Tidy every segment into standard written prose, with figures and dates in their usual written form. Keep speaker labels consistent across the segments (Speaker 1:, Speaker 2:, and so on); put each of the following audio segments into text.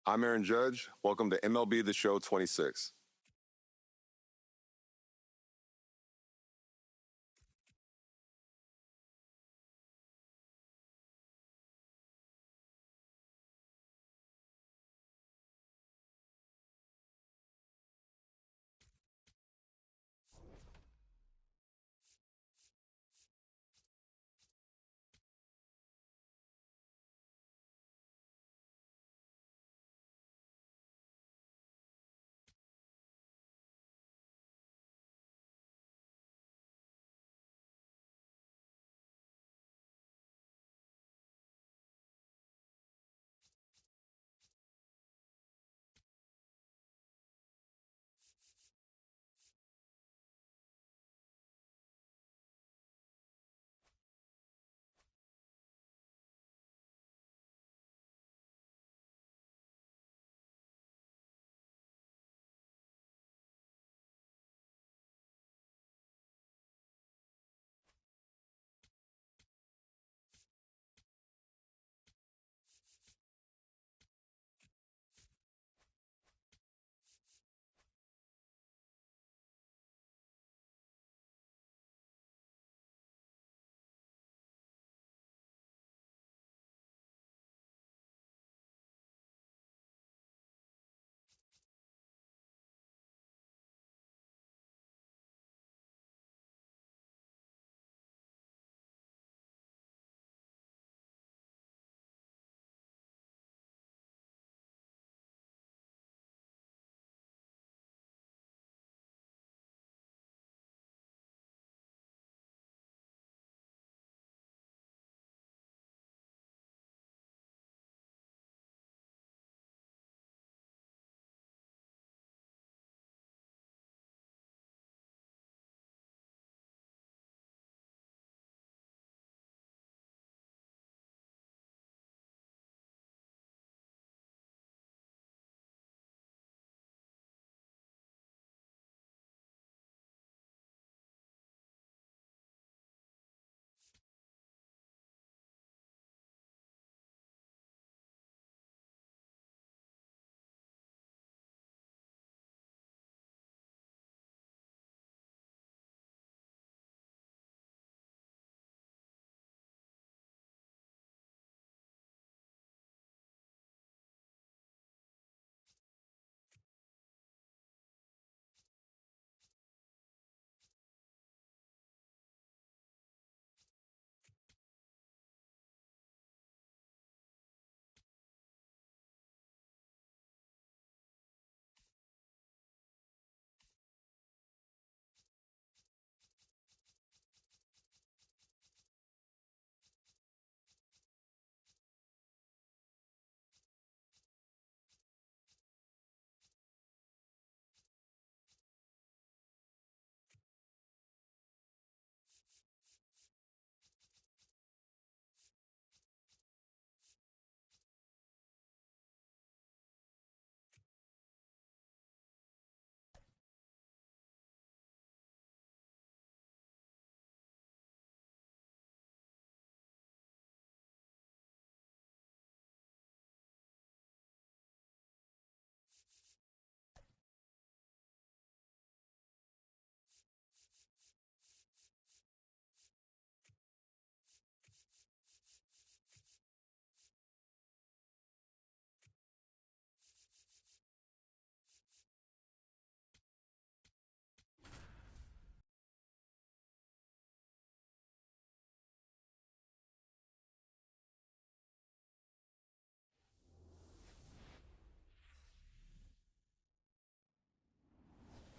Speaker 1: I'm Aaron Judge. Welcome to MLB The Show 26.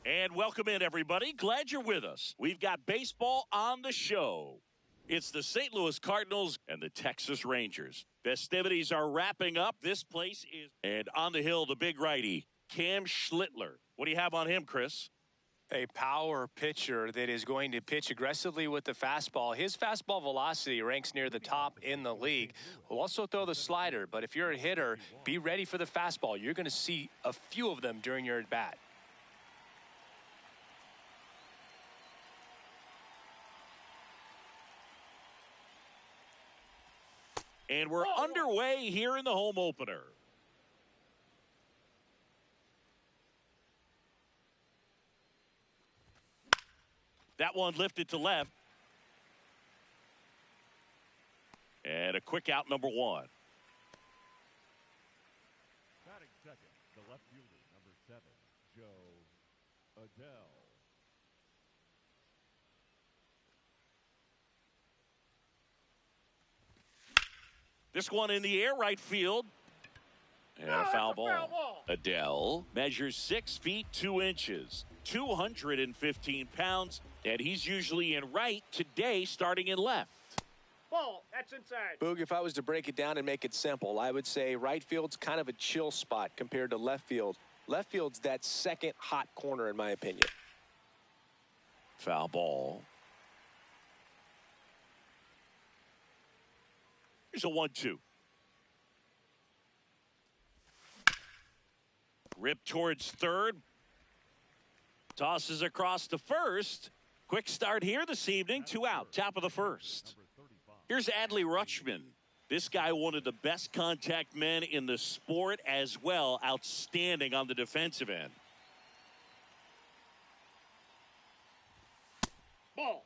Speaker 2: And welcome in, everybody. Glad you're with us. We've got baseball on the show. It's the St. Louis Cardinals and the Texas Rangers. Festivities are wrapping up. This place is... And on the hill, the big righty, Cam Schlittler. What do you have on him, Chris?
Speaker 3: A power pitcher that is going to pitch aggressively with the fastball. His fastball velocity ranks near the top in the league. He'll also throw the slider, but if you're a hitter, be ready for the fastball. You're going to see a few of them during your at-bat.
Speaker 2: And we're underway here in the home opener. That one lifted to left. And a quick out, number one.
Speaker 4: Batting second, the left fielder, number 7, Joe Adele.
Speaker 2: This one in the air, right field. And a foul ball. Adele measures 6 feet 2 inches, 215 pounds, and he's usually in right, today starting in left.
Speaker 5: Ball, that's inside.
Speaker 6: Boog, if I was to break it down and make it simple, I would say right field's kind of a chill spot compared to left field. Left field's that second hot corner, in my opinion.
Speaker 2: Foul ball. Here's a 1-2. Rip towards third. Tosses across to first. Quick start here this evening. 2 out. Top of the first. Here's Adley Rutschman. This guy, one of the best contact men in the sport as well. Outstanding on the defensive end.
Speaker 5: Ball.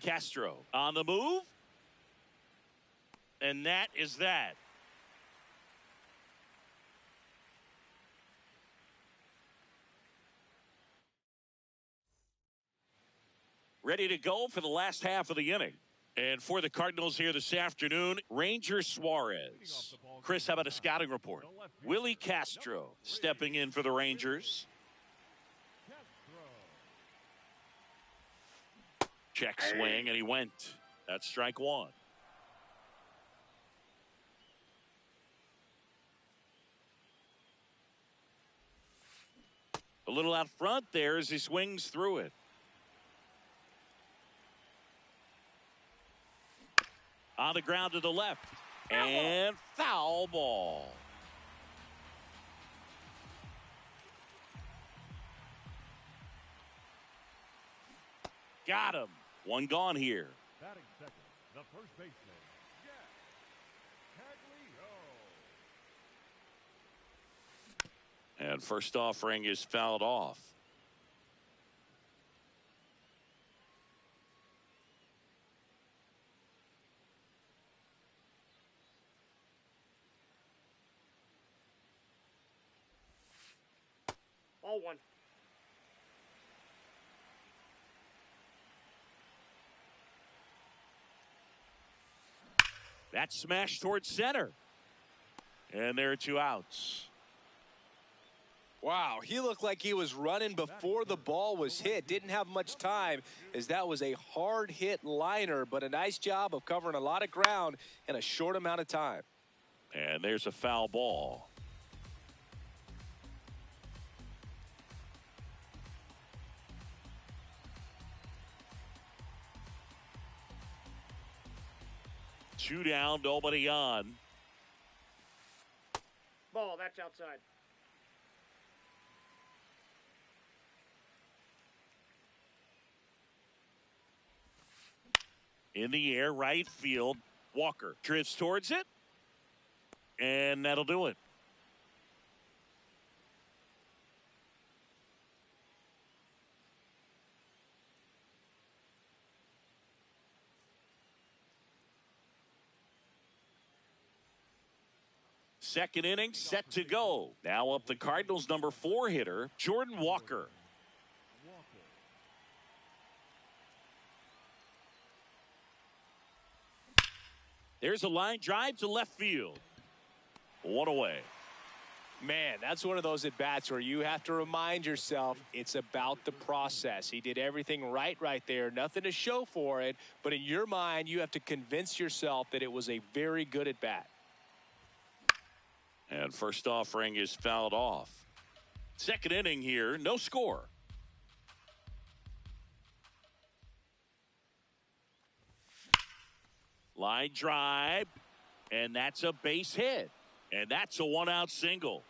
Speaker 2: Castro on the move. And that is that. Ready to go for the last half of the inning. And for the Cardinals here this afternoon, Ranger Suarez. Chris, how about a scouting report? Willie Castro stepping in for the Rangers. Check swing, and he went. That's strike one. A little out front there as he swings through it. On the ground to the left. And foul ball. Got him. One gone here.
Speaker 4: Batting second, the first baseman, Caglio.
Speaker 2: And first offering is fouled off.
Speaker 5: Ball one.
Speaker 2: That smash towards center. And there are 2 outs.
Speaker 6: Wow, he looked like he was running before the ball was hit. Didn't have much time as that was a hard hit liner, but a nice job of covering a lot of ground in a short amount of time.
Speaker 2: And there's a foul ball. Two down, nobody on.
Speaker 5: Ball, that's outside.
Speaker 2: In the air, right field. Walker drifts towards it. And that'll do it. Second inning set to go. Now up the Cardinals' number 4 hitter, Jordan Walker. There's a line drive to left field. One away.
Speaker 3: Man, that's one of those at-bats where you have to remind yourself it's about the process. He did everything right there. Nothing to show for it. But in your mind, you have to convince yourself that it was a very good at-bat.
Speaker 2: And first offering is fouled off. Second inning here, no score. Line drive, and that's a base hit. And that's a 1-out single.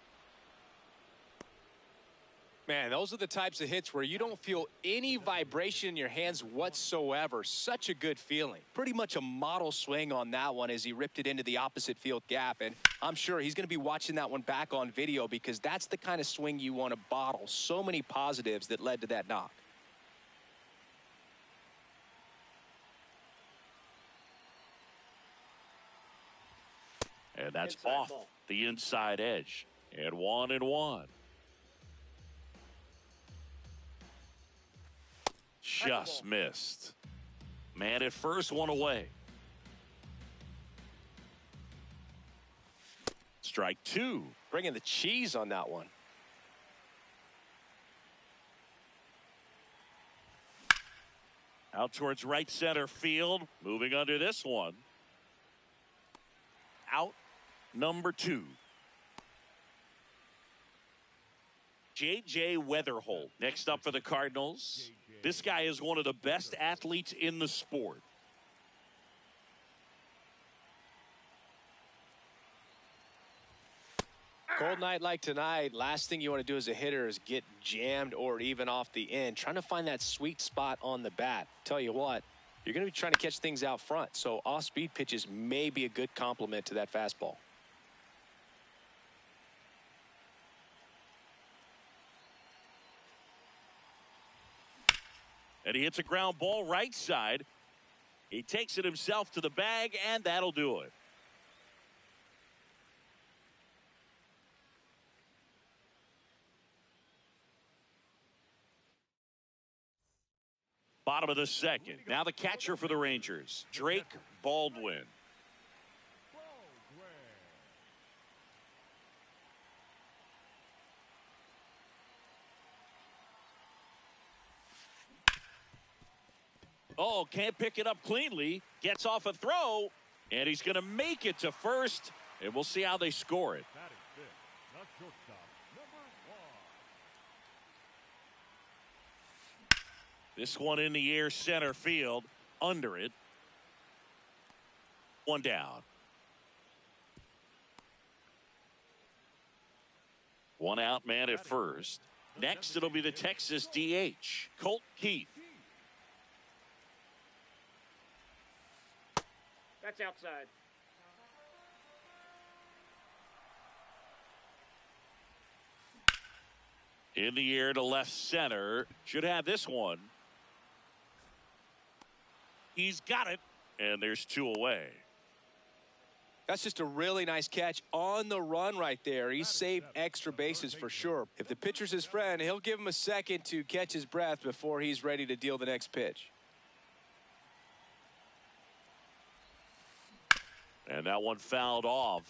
Speaker 3: Man, those are the types of hits where you don't feel any vibration in your hands whatsoever. Such a good feeling. Pretty much a model swing on that one as he ripped it into the opposite field gap. And I'm sure he's going to be watching that one back on video because that's the kind of swing you want to bottle. So many positives that led to that knock.
Speaker 2: And that's
Speaker 5: Inside
Speaker 2: off
Speaker 5: ball.
Speaker 2: the inside edge. And 1-1. Just missed. Man at first, one away. Strike two.
Speaker 3: Bringing the cheese on that one.
Speaker 2: Out towards right center field. Moving under this one. Out number 2. J.J. Weatherholt. Next up for the Cardinals. This guy is one of the best athletes in the sport.
Speaker 3: Cold night like tonight, last thing you want to do as a hitter is get jammed or even off the end. Trying to find that sweet spot on the bat. Tell you what, you're going to be trying to catch things out front. So off-speed pitches may be a good complement to that fastball.
Speaker 2: And he hits a ground ball right side. He takes it himself to the bag, and that'll do it. Bottom of the second. Now the catcher for the Rangers, Drake Baldwin. Oh, can't pick it up cleanly. Gets off a throw, and he's going to make it to first, and we'll see how they score it.
Speaker 4: Batting fifth, the shortstop, number 1.
Speaker 2: This one in the air, center field, under it. One down. One out, man at first. Next, it'll be the Texas DH, Colt Keith.
Speaker 5: That's outside.
Speaker 2: In the air to left center. Should have this one. He's got it. And there's 2 away.
Speaker 6: That's just a really nice catch on the run right there. He saved extra bases for sure. If the pitcher's his friend, he'll give him a second to catch his breath before he's ready to deal the next pitch.
Speaker 2: And that one fouled off.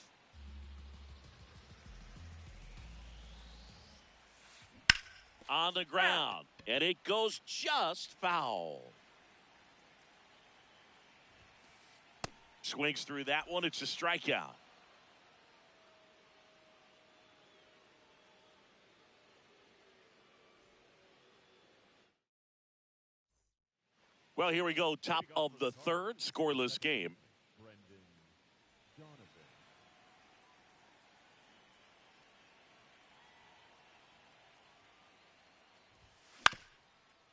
Speaker 2: On the ground. And it goes just foul. Swings through that one. It's a strikeout. Well, here we go. Top of the third. Scoreless game.
Speaker 4: Brendan Donovan.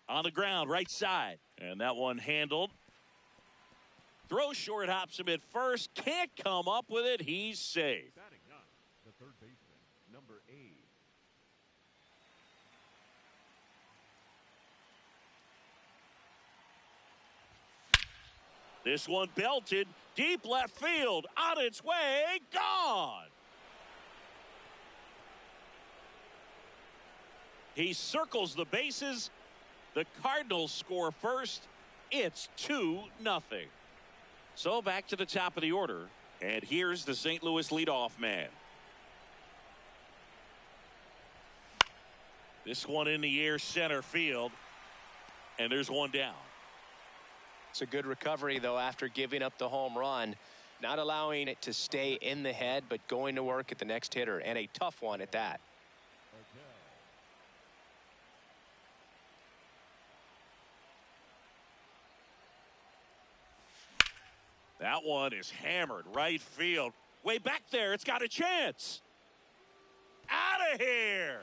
Speaker 2: On the ground, right side. And that one handled. Throw short, hops him at first. Can't come up with it. He's safe.
Speaker 4: Batting ninth, the third baseman, number 8.
Speaker 2: This one belted. Deep left field. On its way. Gone. He circles the bases. The Cardinals score first. It's 2-0. So back to the top of the order. And here's the St. Louis leadoff man. This one in the air, center field. And there's one down.
Speaker 3: It's a good recovery, though, after giving up the home run. Not allowing it to stay in the head, but going to work at the next hitter. And a tough one at that.
Speaker 2: That one is hammered right field. Way back there. It's got a chance. Out of here.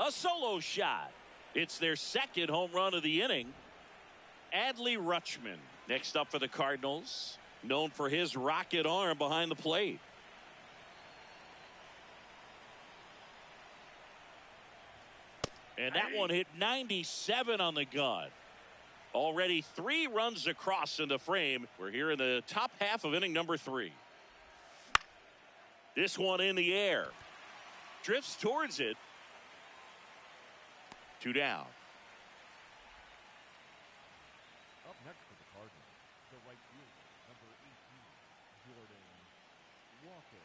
Speaker 2: A solo shot. It's their second home run of the inning. Adley Rutschman next up for the Cardinals, known for his rocket arm behind the plate. And that one hit 97 on the gun. Already 3 runs across in the frame. We're here in the top half of inning number 3. This one in the air. Drifts towards it. 2 down.
Speaker 4: Up next for the Cardinals, the right fielder, number 18, Jordan Walker.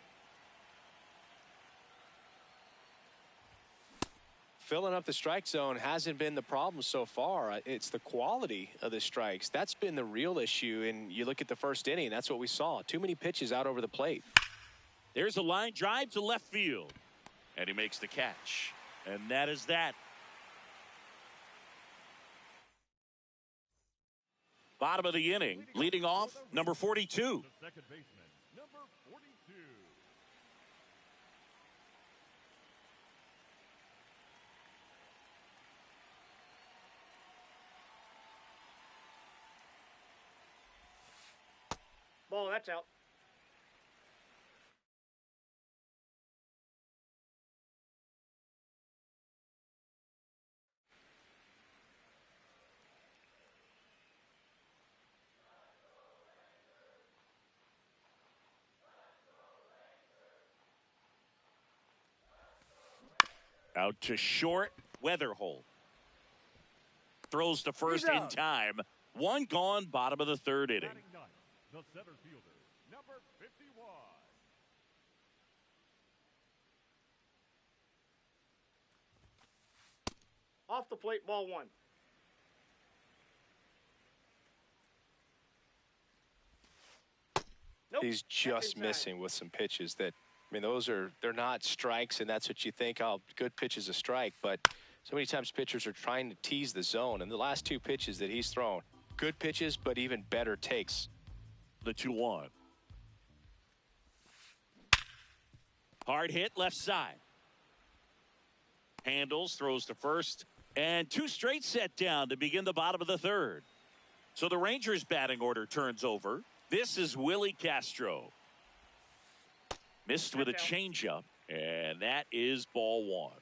Speaker 6: Filling up the strike zone hasn't been the problem so far. It's the quality of the strikes. That's been the real issue. And you look at the first inning, that's what we saw. Too many pitches out over the plate.
Speaker 2: There's a line drive to left field. And he makes the catch. And that is that. Bottom of the inning, leading off, number 42.
Speaker 4: The second baseman, number 42.
Speaker 5: Ball, that's out.
Speaker 2: Out to short, Weatherholt. Throws to first in time. 1 gone, bottom of the 3rd inning.
Speaker 4: Batting ninth, the center fielder, number 51.
Speaker 5: Off the plate, ball 1. Nope.
Speaker 6: He's just missing with some pitches that, I mean, they're not strikes, and that's what you think, oh, good pitch is a strike. But so many times pitchers are trying to tease the zone. And the last 2 pitches that he's thrown, good pitches, but even better takes.
Speaker 2: The 2-1. Hard hit left side. Handles, throws to first. And 2 straight set down to begin the bottom of the 3rd. So the Rangers batting order turns over. This is Willie Castro. Missed with a changeup, and that is ball 1.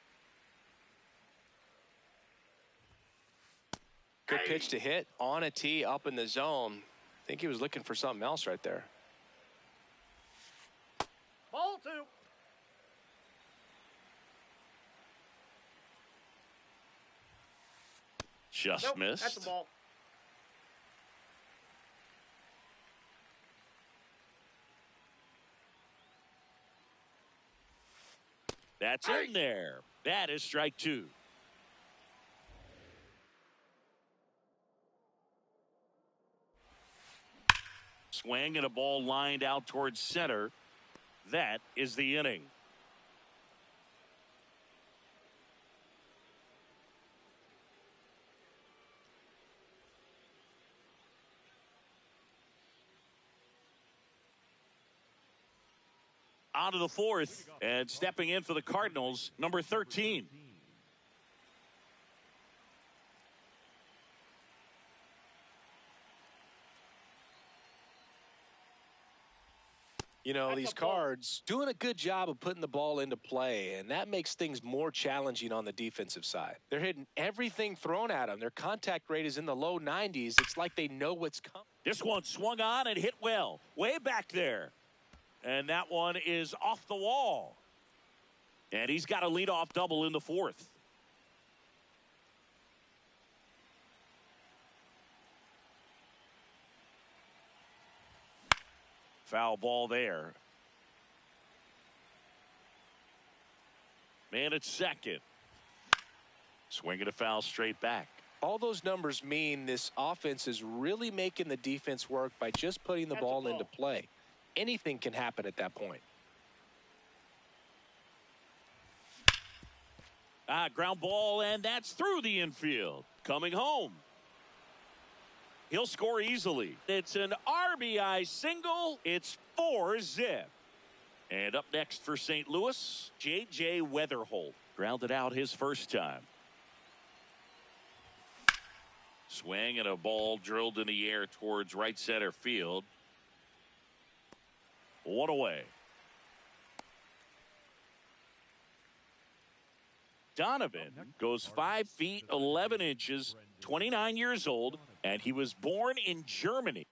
Speaker 6: Good pitch to hit on a tee up in the zone. I think he was looking for something else right there.
Speaker 5: Ball 2.
Speaker 2: Just
Speaker 5: Nope,
Speaker 2: missed.
Speaker 5: that's a ball.
Speaker 2: That's in there. That is strike 2. Swing and a ball lined out towards center. That is the inning. On to the 4th, and stepping in for the Cardinals, number 13.
Speaker 6: You know, these Cards doing a good job of putting the ball into play, and that makes things more challenging on the defensive side. They're hitting everything thrown at them. Their contact rate is in the low 90s. It's like they know what's coming.
Speaker 2: This one swung on and hit well, way back there. And that one is off the wall. And he's got a leadoff double in the 4th. Foul ball there. Man at second. Swinging a foul straight back.
Speaker 6: All those numbers mean this offense is really making the defense work by just putting the ball into play. Anything can happen at that point.
Speaker 2: Ground ball, and that's through the infield. Coming home. He'll score easily. It's an RBI single. It's 4-zip. And up next for St. Louis, J.J. Weatherholt. Grounded out his first time. Swing and a ball drilled in the air towards right center field. One away. Donovan goes 5 feet 11 inches, 29 years old, and he was born in Germany.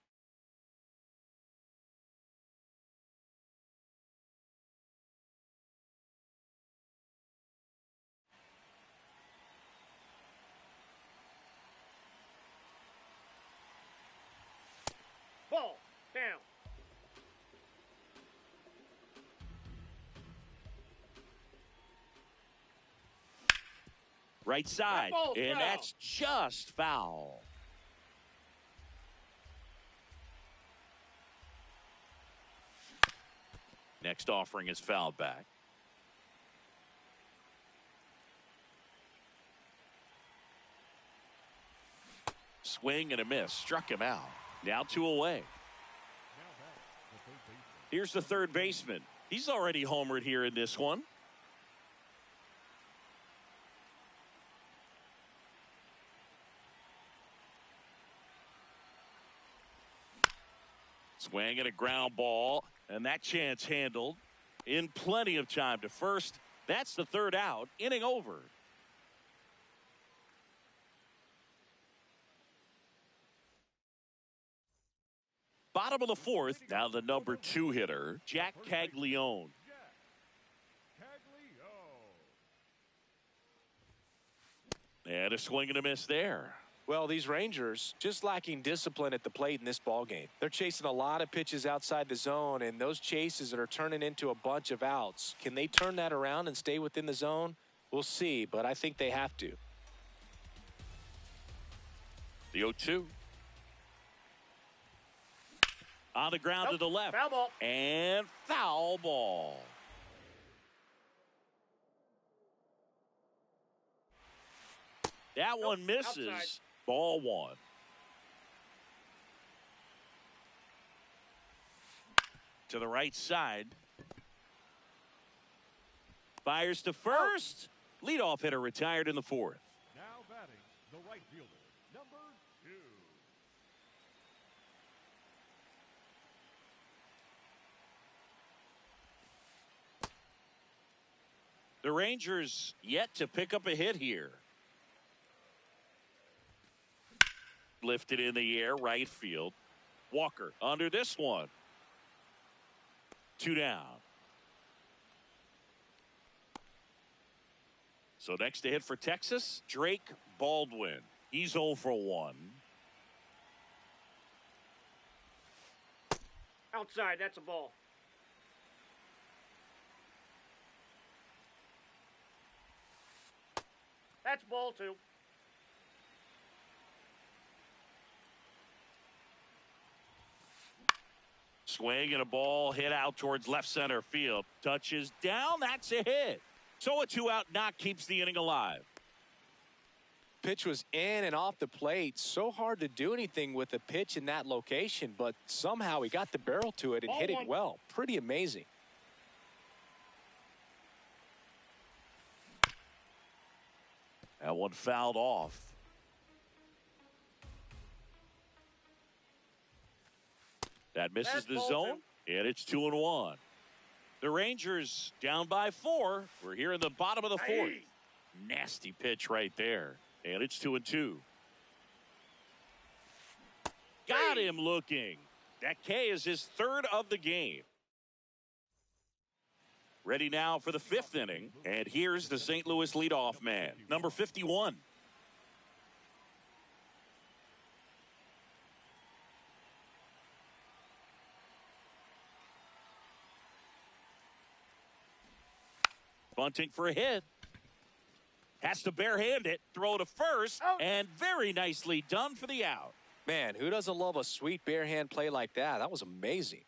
Speaker 5: Ball. Down.
Speaker 2: Right side,
Speaker 5: ball's
Speaker 2: and
Speaker 5: foul.
Speaker 2: that's just foul. Next offering is fouled back. Swing and a miss. Struck him out. Now 2 away. Here's the third baseman. He's already homered here in this one. Swing and a ground ball, and that chance handled in plenty of time to first. That's the third out. Inning over. Bottom of the fourth. Now the number 2 hitter, Jack Caglione. And a swing and a miss there.
Speaker 6: Well, these Rangers just lacking discipline at the plate in this ballgame. They're chasing a lot of pitches outside the zone, and those chases that are turning into a bunch of outs. Can they turn that around and stay within the zone? We'll see, but I think they have to.
Speaker 2: The 0-2. On the ground to the left.
Speaker 5: Foul ball.
Speaker 2: And foul ball. That one misses.
Speaker 5: Outside.
Speaker 2: Ball 1. To the right side. Fires to first. Leadoff hitter retired in the fourth.
Speaker 4: Now batting, the right fielder, number 2.
Speaker 2: The Rangers yet to pick up a hit here. Lifted in the air, right field. Walker under this one. 2 down. So next to hit for Texas, Drake Baldwin. He's 0 for 1.
Speaker 5: Outside. That's a ball. That's ball 2.
Speaker 2: Swing and a ball hit out towards left center field. Touches down. That's a hit. So a 2-out knock keeps the inning alive.
Speaker 6: Pitch was in and off the plate. So hard to do anything with a pitch in that location, but somehow he got the barrel to it and hit it well. Pretty amazing.
Speaker 2: That one fouled off. That misses
Speaker 5: That's
Speaker 2: the
Speaker 5: ball
Speaker 2: zone, and it's 2-1. The Rangers down by 4. We're here in the bottom of the fourth.
Speaker 5: Aye.
Speaker 2: Nasty pitch right there, and it's 2-2. Got him looking. That K is his third of the game. Ready now for the 5th inning, and here's the St. Louis leadoff man, number 51. Bunting for a hit. Has to barehand it, throw to first,
Speaker 5: Out.
Speaker 2: and very nicely done for the out.
Speaker 6: Man, who doesn't love a sweet barehand play like that? That was amazing.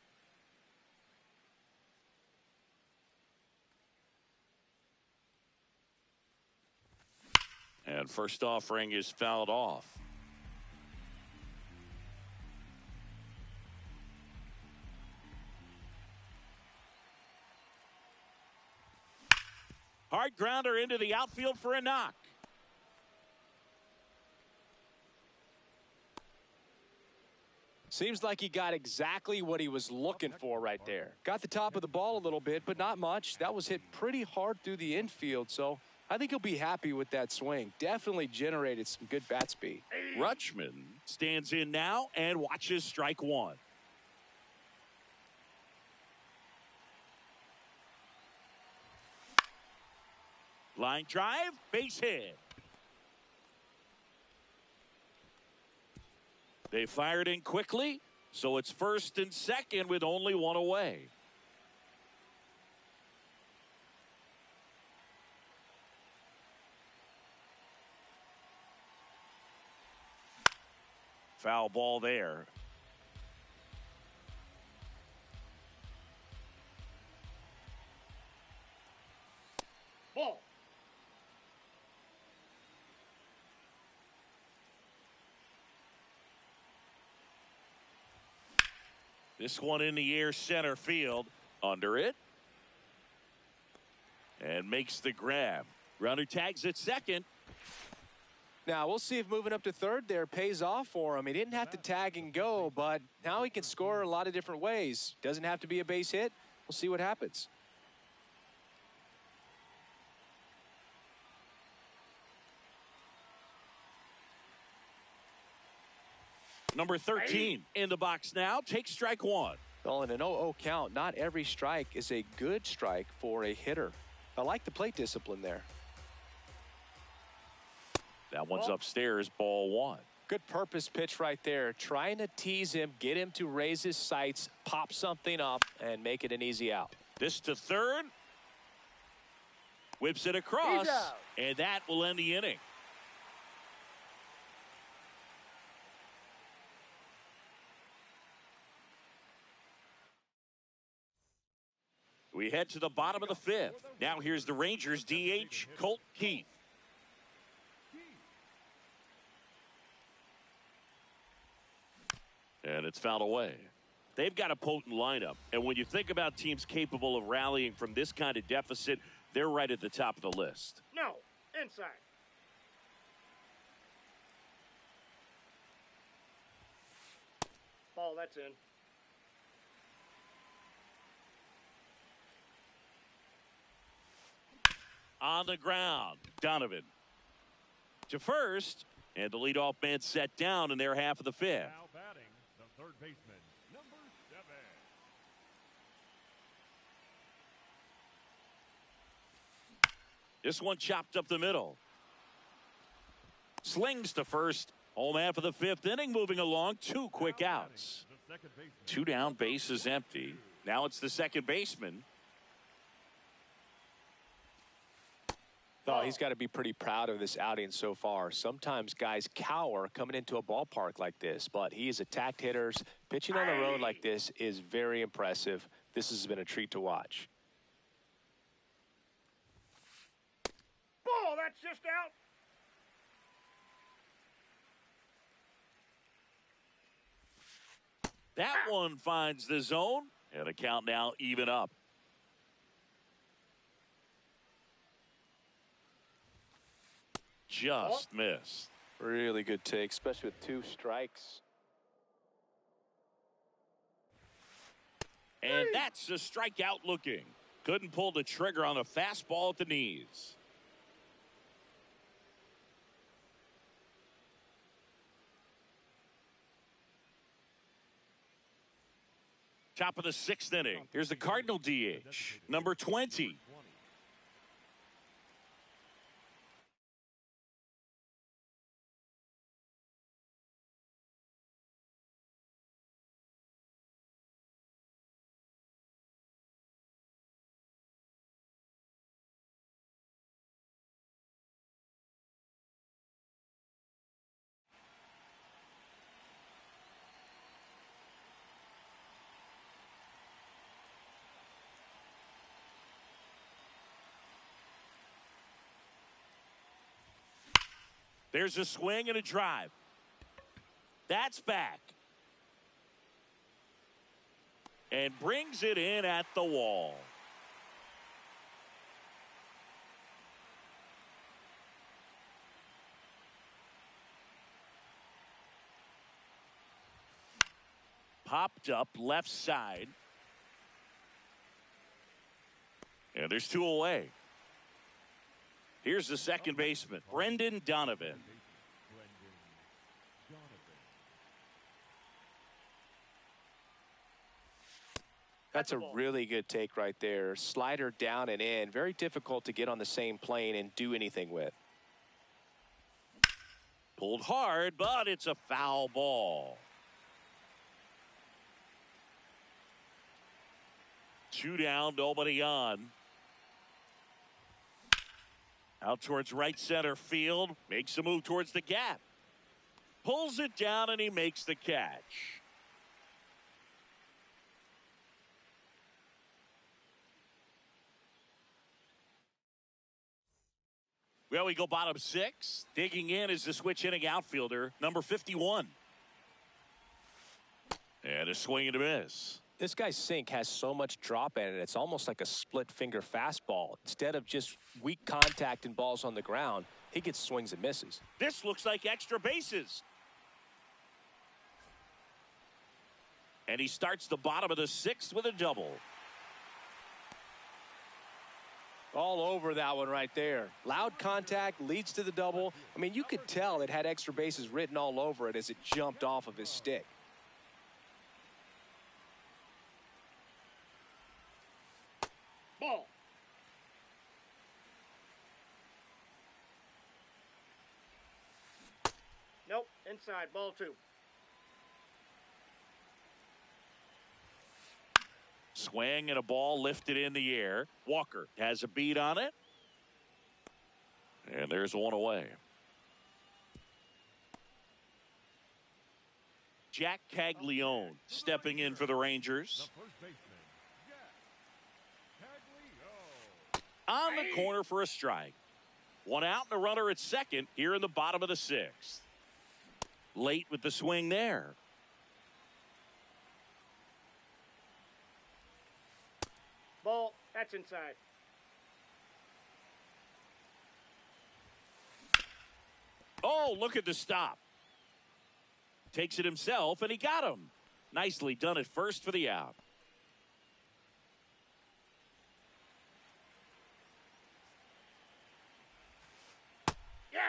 Speaker 2: And first offering is fouled off. Quick grounder into the outfield for a knock.
Speaker 3: Seems like he got exactly what he was looking for right there.
Speaker 6: Got the top of the ball a little bit, but not much. That was hit pretty hard through the infield, so I think he'll be happy with that swing. Definitely generated some good bat speed.
Speaker 2: Rutschman stands in now and watches strike one. Line drive, base hit. They fired in quickly, so it's first and second with only one away. Foul ball there.
Speaker 5: Ball.
Speaker 2: This one in the air, center field. Under it. And makes the grab. Runner tags at second.
Speaker 6: Now, we'll see if moving up to third there pays off for him. He didn't have to tag and go, but now he can score a lot of different ways. Doesn't have to be a base hit. We'll see what happens.
Speaker 2: Number 13 in the box now. Takes strike one.
Speaker 6: Well, in an 0-0 count, not every strike is a good strike for a hitter. I like the plate discipline there.
Speaker 2: That one's upstairs, ball one.
Speaker 3: Good purpose pitch right there. Trying to tease him, get him to raise his sights, pop something up, and make it an easy out.
Speaker 2: This to third. Whips it across, and that will end the inning. We head to the bottom of the fifth. Now here's the Rangers DH, Colt Keith. And it's fouled away. They've got a potent lineup. And when you think about teams capable of rallying from this kind of deficit, they're right at the top of the list.
Speaker 5: No. Inside. Ball, that's in.
Speaker 2: On the ground, Donovan to first, and the leadoff man set down in their half of the fifth.
Speaker 4: Now batting, the third baseman, number 7.
Speaker 2: This one chopped up the middle. Slings to first. Home half of the fifth inning, moving along. 2 quick outs. 2 down, base is empty. Now it's the second baseman.
Speaker 3: Oh, he's got to be pretty proud of this outing so far. Sometimes guys cower coming into a ballpark like this, but he has attacked hitters. Pitching on the road like this is very impressive. This has been a treat to watch.
Speaker 5: Ball, that's just out.
Speaker 2: That one finds the zone, and the count now even up. Just missed.
Speaker 3: Really good take, especially with 2 strikes.
Speaker 2: And that's a strikeout looking. Couldn't pull the trigger on a fastball at the knees. Top of the 6th inning. Here's the Cardinal DH, number 20. There's a swing and a drive. That's back. And brings it in at the wall. Popped up left side. And there's 2 away. Here's the second baseman, Brendan Donovan.
Speaker 6: That's a really good take right there. Slider down and in. Very difficult to get on the same plane and do anything with.
Speaker 2: Pulled hard, but it's a foul ball. 2 down, nobody on. Out towards right center field. Makes a move towards the gap. Pulls it down, and he makes the catch. Well, we go bottom 6. Digging in is the switch inning outfielder, number 51. And a swing and a miss.
Speaker 6: This guy's sink has so much drop in it, it's almost like a split finger fastball. Instead of just weak contact and balls on the ground, he gets swings and misses.
Speaker 2: This looks like extra bases. And he starts the bottom of the 6th with a double.
Speaker 6: All over that one right there. Loud contact leads to the double. I mean, you could tell it had extra bases written all over it as it jumped off of his stick.
Speaker 5: Ball. Nope. Inside. Ball 2.
Speaker 2: Swing and a ball lifted in the air. Walker has a beat on it. And there's 1 away. Jack Caglione stepping in for the Rangers.
Speaker 4: The first baseman, Jack Caglione.
Speaker 2: On the corner for a strike. 1 out and a runner at second here in the bottom of the 6th. Late with the swing there.
Speaker 5: Ball. That's inside.
Speaker 2: Oh, look at the stop. Takes it himself, and he got him. Nicely done at first for the out.
Speaker 5: Yeah.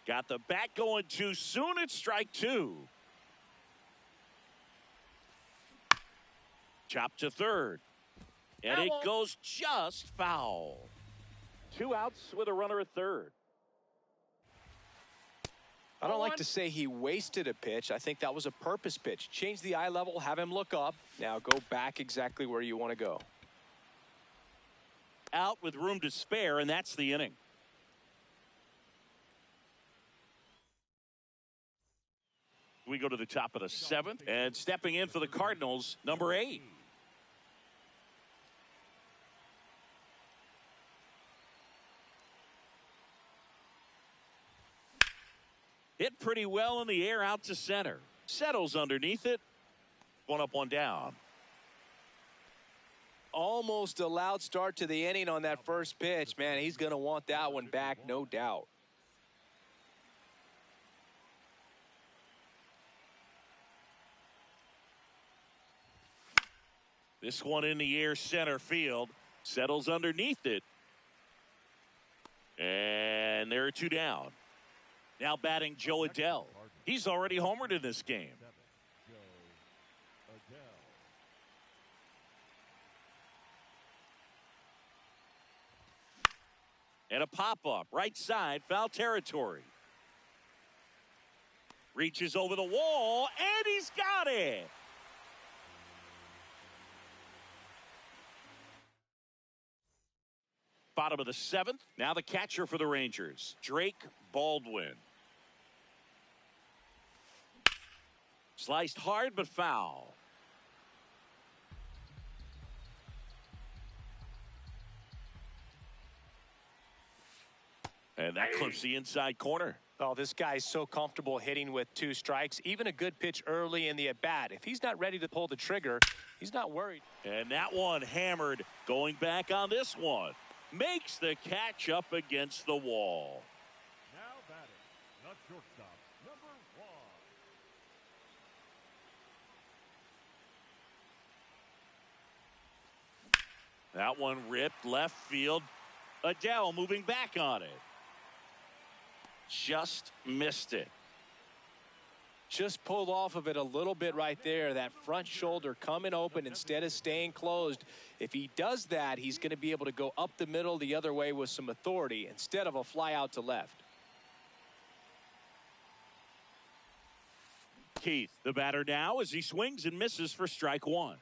Speaker 2: Got the bat going too soon. It's strike 2. Chop to third. And it goes just foul. 2 outs with a runner at third.
Speaker 6: I don't like to say he wasted a pitch. I think that was a purpose pitch. Change the eye level, have him look up. Now go back exactly where you want to go.
Speaker 2: Out with room to spare, and that's the inning. We go to the top of the 7th, and stepping in for the Cardinals, number 8. Hit pretty well in the air out to center. Settles underneath it. 1 up, 1 down.
Speaker 6: Almost a loud start to the inning on that first pitch. Man, he's going to want that one back, no doubt.
Speaker 2: This one in the air center field. Settles underneath it. And there are 2 down. Now batting Joe Adell. He's already homered in this game. And a pop-up, right side, foul territory. Reaches over the wall, and he's got it. Bottom of the 7th. Now the catcher for the Rangers, Drake Baldwin. Sliced hard, but foul. And that clips the inside corner.
Speaker 3: Oh, this guy's so comfortable hitting with 2 strikes. Even a good pitch early in the at-bat. If he's not ready to pull the trigger, he's not worried.
Speaker 2: And that one hammered. Going back on this one. Makes the catch up against the wall.
Speaker 4: Now batting,
Speaker 2: That one ripped left field. Adele moving back on it. Just missed it.
Speaker 6: Just pulled off of it a little bit right there. That front shoulder coming open instead of staying closed. If he does that, he's going to be able to go up the middle the other way with some authority instead of a fly out to left.
Speaker 2: Keith, the batter now, as he swings and misses for strike one.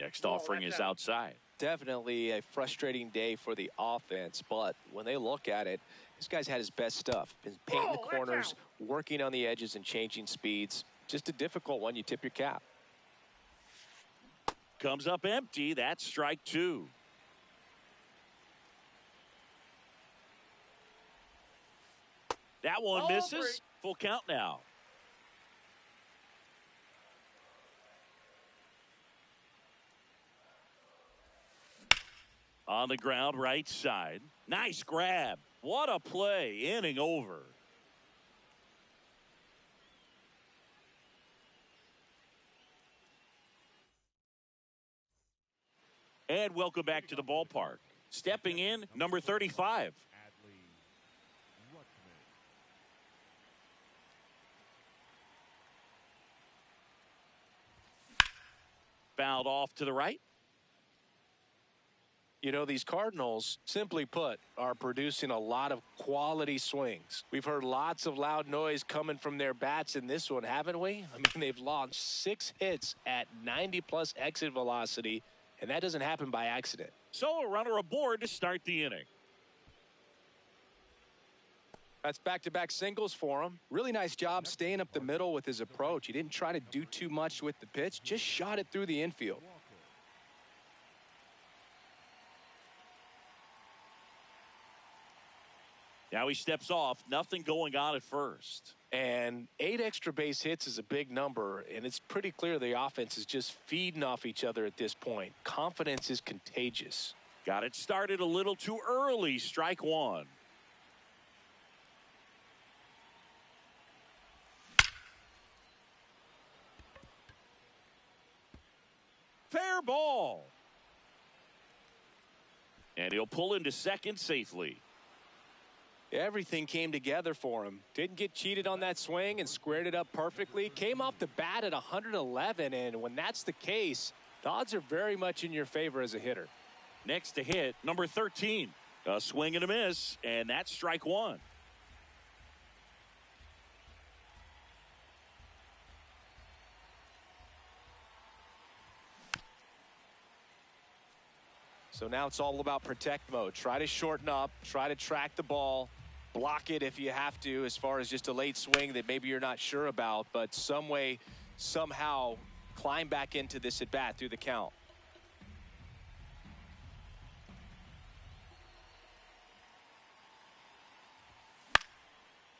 Speaker 2: Next offering is outside.
Speaker 6: Definitely a frustrating day for the offense, but when they look at it, this guy's had his best stuff. Been painting the corners, working on the edges and changing speeds. Just a difficult one. You tip your cap.
Speaker 2: Comes up empty. That's strike two. That one misses. Full count now. On the ground, right side. Nice grab. What a play. Inning over. And welcome back to the ballpark. Stepping in, number 35. Fouled off to the right.
Speaker 6: You know, these Cardinals, simply put, are producing a lot of quality swings. We've heard lots of loud noise coming from their bats in this one, haven't we? I mean, they've launched 6 hits at 90-plus exit velocity, and that doesn't happen by accident.
Speaker 2: So a runner aboard to start the inning.
Speaker 6: That's back-to-back singles for him. Really nice job staying up the middle with his approach. He didn't try to do too much with the pitch, just shot it through the infield.
Speaker 2: Now he steps off. Nothing going on at first.
Speaker 6: And 8 extra base hits is a big number, and it's pretty clear the offense is just feeding off each other at this point. Confidence is contagious.
Speaker 2: Got it started a little too early. Strike one. Fair ball. And he'll pull into second safely.
Speaker 6: Everything came together for him. Didn't get cheated on that swing and squared it up perfectly. Came off the bat at 111, and when that's the case, the odds are very much in your favor as a hitter.
Speaker 2: Next to hit, number 13. A swing and a miss, and that's strike one.
Speaker 6: So now it's all about protect mode. Try to shorten up, try to track the ball, block it if you have to, as far as just a late swing that maybe you're not sure about, but some way, somehow climb back into this at bat through the count.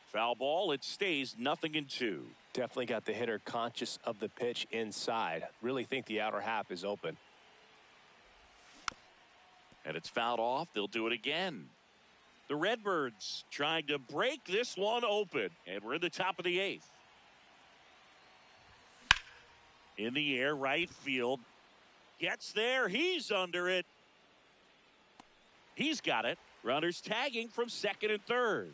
Speaker 2: Foul ball. It stays 0-2.
Speaker 6: Definitely got the hitter conscious of the pitch inside. Really think the outer half is open.
Speaker 2: And it's fouled off. They'll do it again. The Redbirds trying to break this one open. And we're in the top of the 8th. In the air, right field. Gets there. He's under it. He's got it. Runners tagging from second and third.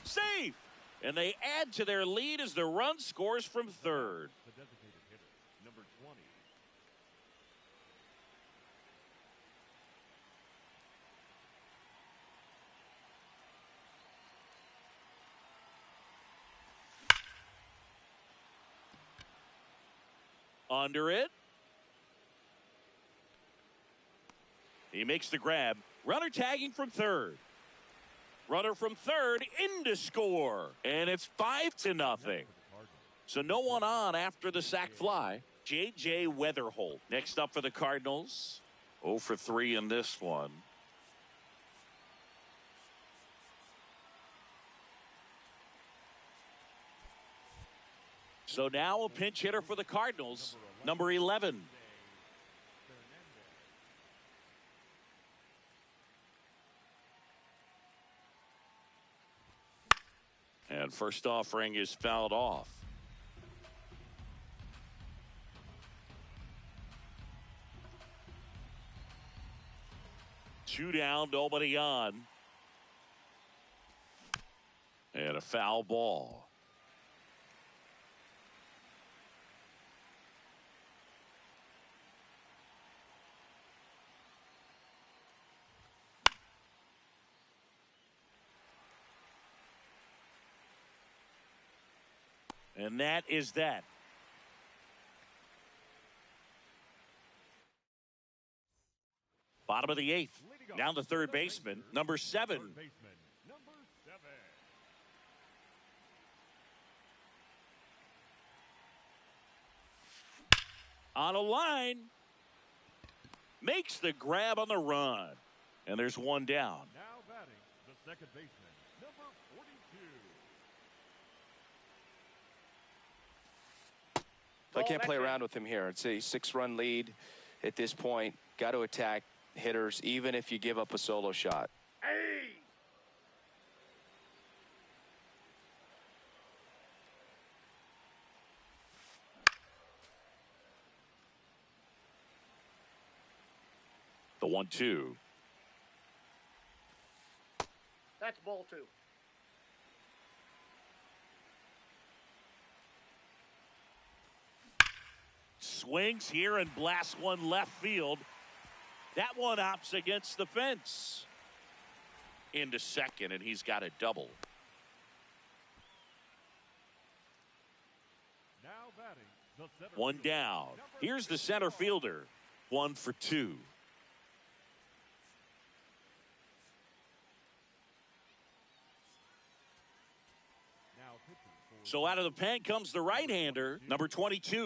Speaker 2: Safe. And they add to their lead as the run scores from third.
Speaker 4: The designated hitter, number 20.
Speaker 2: Under it. He makes the grab. Runner tagging from third. Runner from third in to score. And it's 5-0. So no one on after the sac fly. J.J. Weatherholt next up for the Cardinals. 0 for 3 in this one. So now a pinch hitter for the Cardinals, number 11. And first offering is fouled off. 2 down, nobody on. And a foul ball. And that is that. Bottom of the 8th. Down to third baseman, number 7.
Speaker 4: Third baseman, number 7.
Speaker 2: On a line. Makes the grab on the run. And there's 1 down.
Speaker 4: Now batting, the second baseman, number 42.
Speaker 6: I can't play
Speaker 5: that's it.
Speaker 6: around with him here. It's a 6-run lead at this point. Got to attack hitters, even if you give up a solo shot.
Speaker 5: Hey!
Speaker 2: The 1-2.
Speaker 5: That's ball 2.
Speaker 2: Swings here and blasts one left field. That one opts against the fence. Into second, and he's got a double.
Speaker 4: Now batting, the center
Speaker 2: 1
Speaker 4: fielder,
Speaker 2: down.
Speaker 4: number
Speaker 2: Here's the center
Speaker 4: 61.
Speaker 2: fielder. 1 for 2.
Speaker 4: Now pitching for
Speaker 2: So out of the pen comes the right-hander, number 22.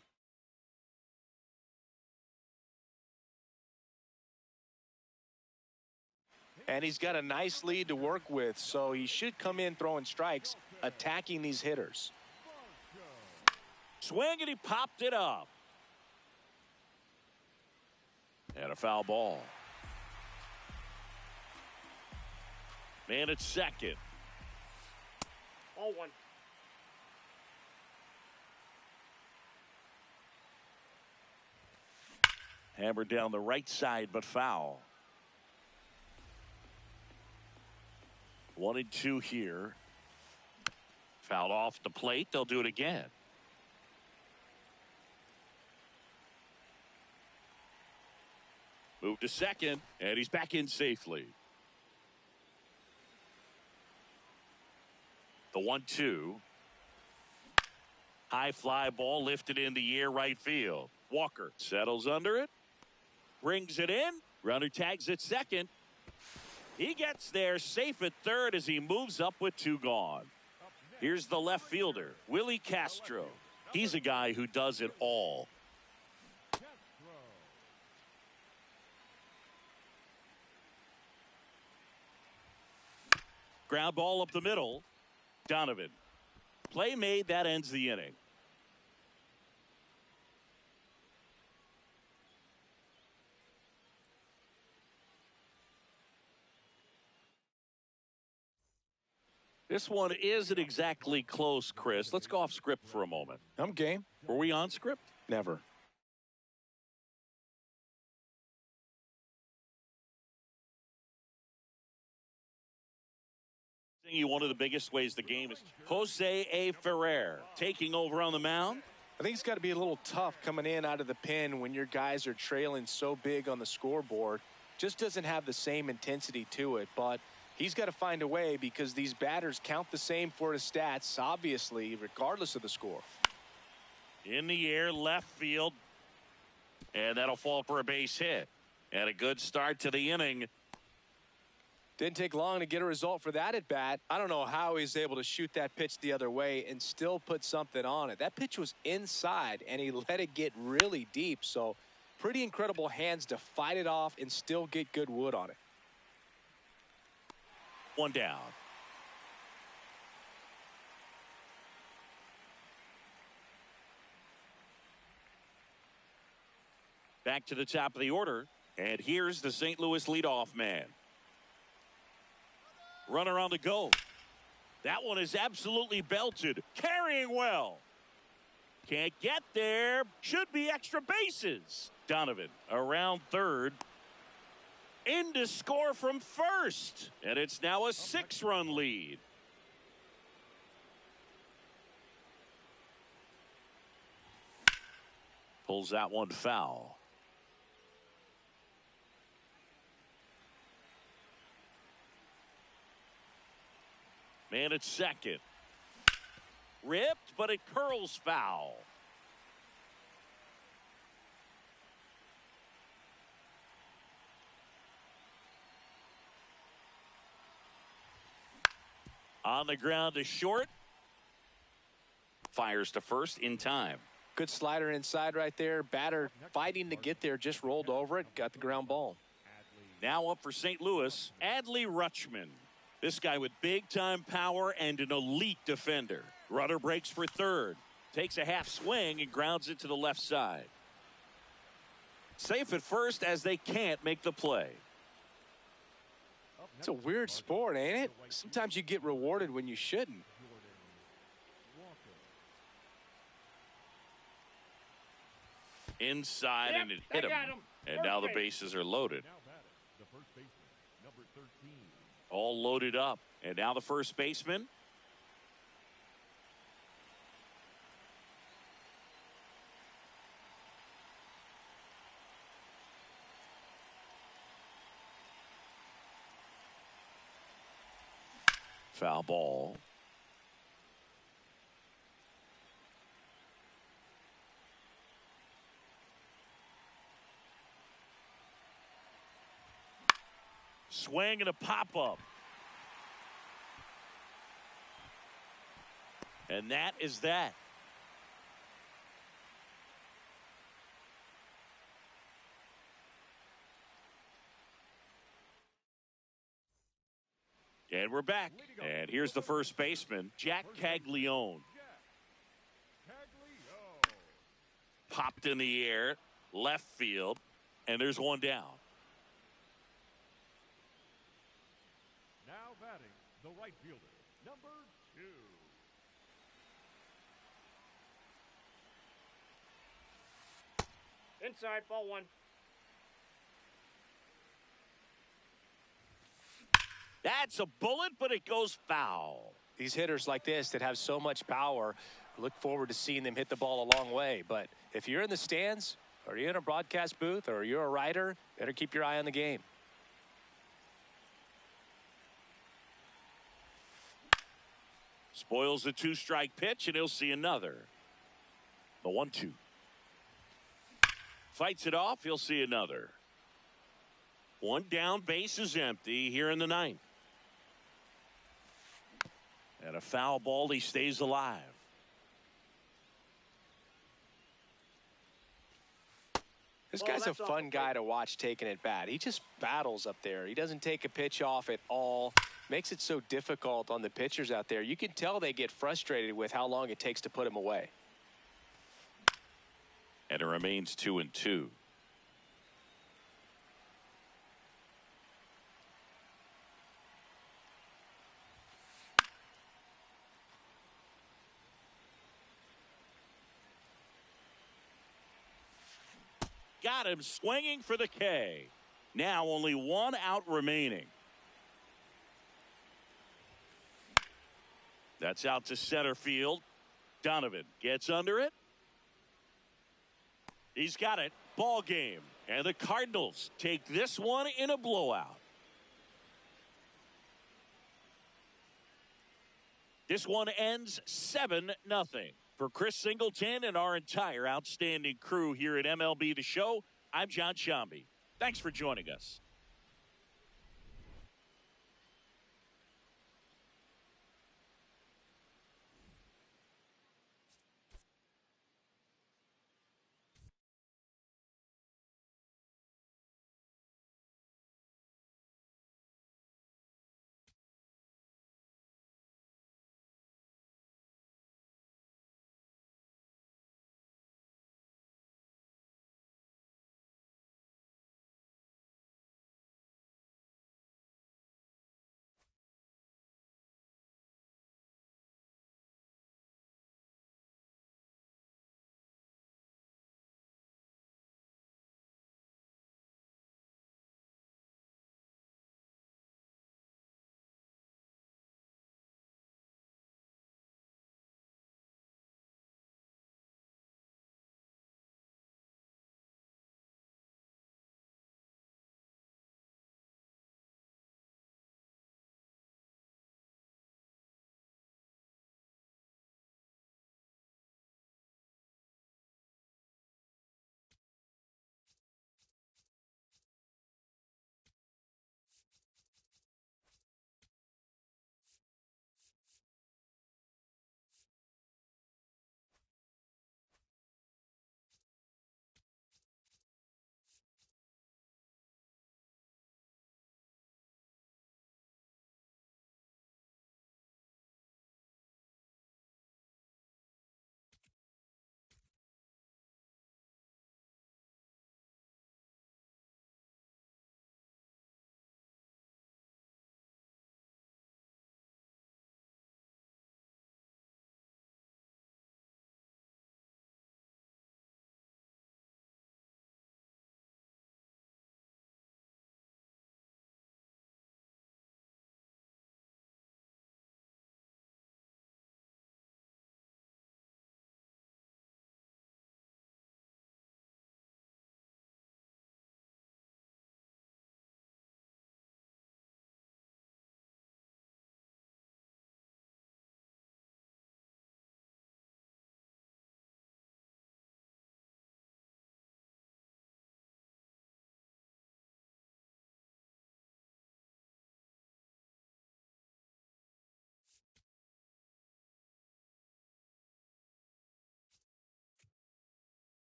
Speaker 6: And he's got a nice lead to work with, so he should come in throwing strikes, attacking these hitters.
Speaker 2: Swing, and he popped it up. And a foul ball. Man at second.
Speaker 5: Ball 1.
Speaker 2: Hammered down the right side, but foul. 1-2 here. Fouled off the plate. They'll do it again. Move to second, and he's back in safely. The 1-2. High fly ball lifted in the air, right field. Walker settles under it. Brings it in. Runner tags at second. He gets there safe at third as he moves up with 2 gone. Here's the left fielder, Willie Castro. He's a guy who does it all. Ground ball up the middle. Donovan. Play made, that ends the inning. This one isn't exactly close, Chris. Let's go off script for a moment.
Speaker 6: I'm game.
Speaker 2: Were we on script?
Speaker 6: Never.
Speaker 2: One of the biggest ways the game is Jose A. Ferrer taking over on the mound.
Speaker 6: I think it's got to be a little tough coming in out of the pen when your guys are trailing so big on the scoreboard. Just doesn't have the same intensity to it, but he's got to find a way because these batters count the same for his stats, obviously, regardless of the score.
Speaker 2: In the air, left field, and that'll fall for a base hit. And a good start to the inning.
Speaker 6: Didn't take long to get a result for that at bat. I don't know how he's able to shoot that pitch the other way and still put something on it. That pitch was inside, and he let it get really deep. So pretty incredible hands to fight it off and still get good wood on it.
Speaker 2: 1 down. Back to the top of the order, and here's the St. Louis leadoff man. Runner on the go. That one is absolutely belted. Carrying well. Can't get there. Should be extra bases. Donovan around third. in to score from first. And it's now a 6-run lead. Pulls that one foul. Man at second. Ripped, but it curls foul. On the ground to short. Fires to first in time.
Speaker 3: Good slider inside right there. Batter fighting to get there, just rolled over it, got the ground ball.
Speaker 2: Now up for St. Louis, Adley Rutschman. This guy with big-time power and an elite defender. Rudder breaks for third. Takes a half swing and grounds it to the left side. Safe at first as they can't make the play.
Speaker 6: It's a weird sport, ain't it? Sometimes you get rewarded when you shouldn't.
Speaker 2: Inside,
Speaker 5: Yep,
Speaker 2: and it
Speaker 5: they
Speaker 2: hit him.
Speaker 5: got him.
Speaker 2: And
Speaker 5: First
Speaker 2: now the
Speaker 5: base.
Speaker 2: bases are loaded.
Speaker 4: Now batting, the first baseman, number 13.
Speaker 2: All loaded up. And now the first baseman. Foul ball. Swing and a pop-up. And that is that. And we're back. And here's the first baseman, Jack Caglione.
Speaker 4: Caglio.
Speaker 2: Popped in the air, left field, and there's one down.
Speaker 4: Now batting, the right fielder, number 2.
Speaker 5: Inside, ball 1.
Speaker 2: That's a bullet, but it goes foul.
Speaker 3: These hitters like this that have so much power, look forward to seeing them hit the ball a long way. But if you're in the stands, or you're in a broadcast booth, or you're a writer, better keep your eye on the game.
Speaker 2: Spoils the 2-strike pitch, and he'll see another. The 1-2. Fights it off, he'll see another. One down, base is empty here in the 9th. And a foul ball, he stays alive.
Speaker 3: This
Speaker 5: Well,
Speaker 3: guy's a
Speaker 5: that's off
Speaker 3: fun
Speaker 5: the
Speaker 3: guy
Speaker 5: plate.
Speaker 3: to watch taking it bat. He just battles up there. He doesn't take a pitch off at all. Makes it so difficult on the pitchers out there. You can tell they get frustrated with how long it takes to put him away.
Speaker 2: And it remains 2-2. Got him swinging for the K. Now only one out remaining. That's out to center field. Donovan gets under it. He's got it. Ball game. And the Cardinals take this one in a blowout. This one ends 7-0. For Chris Singleton and our entire outstanding crew here at MLB The Show, I'm John Shambi. Thanks for joining us.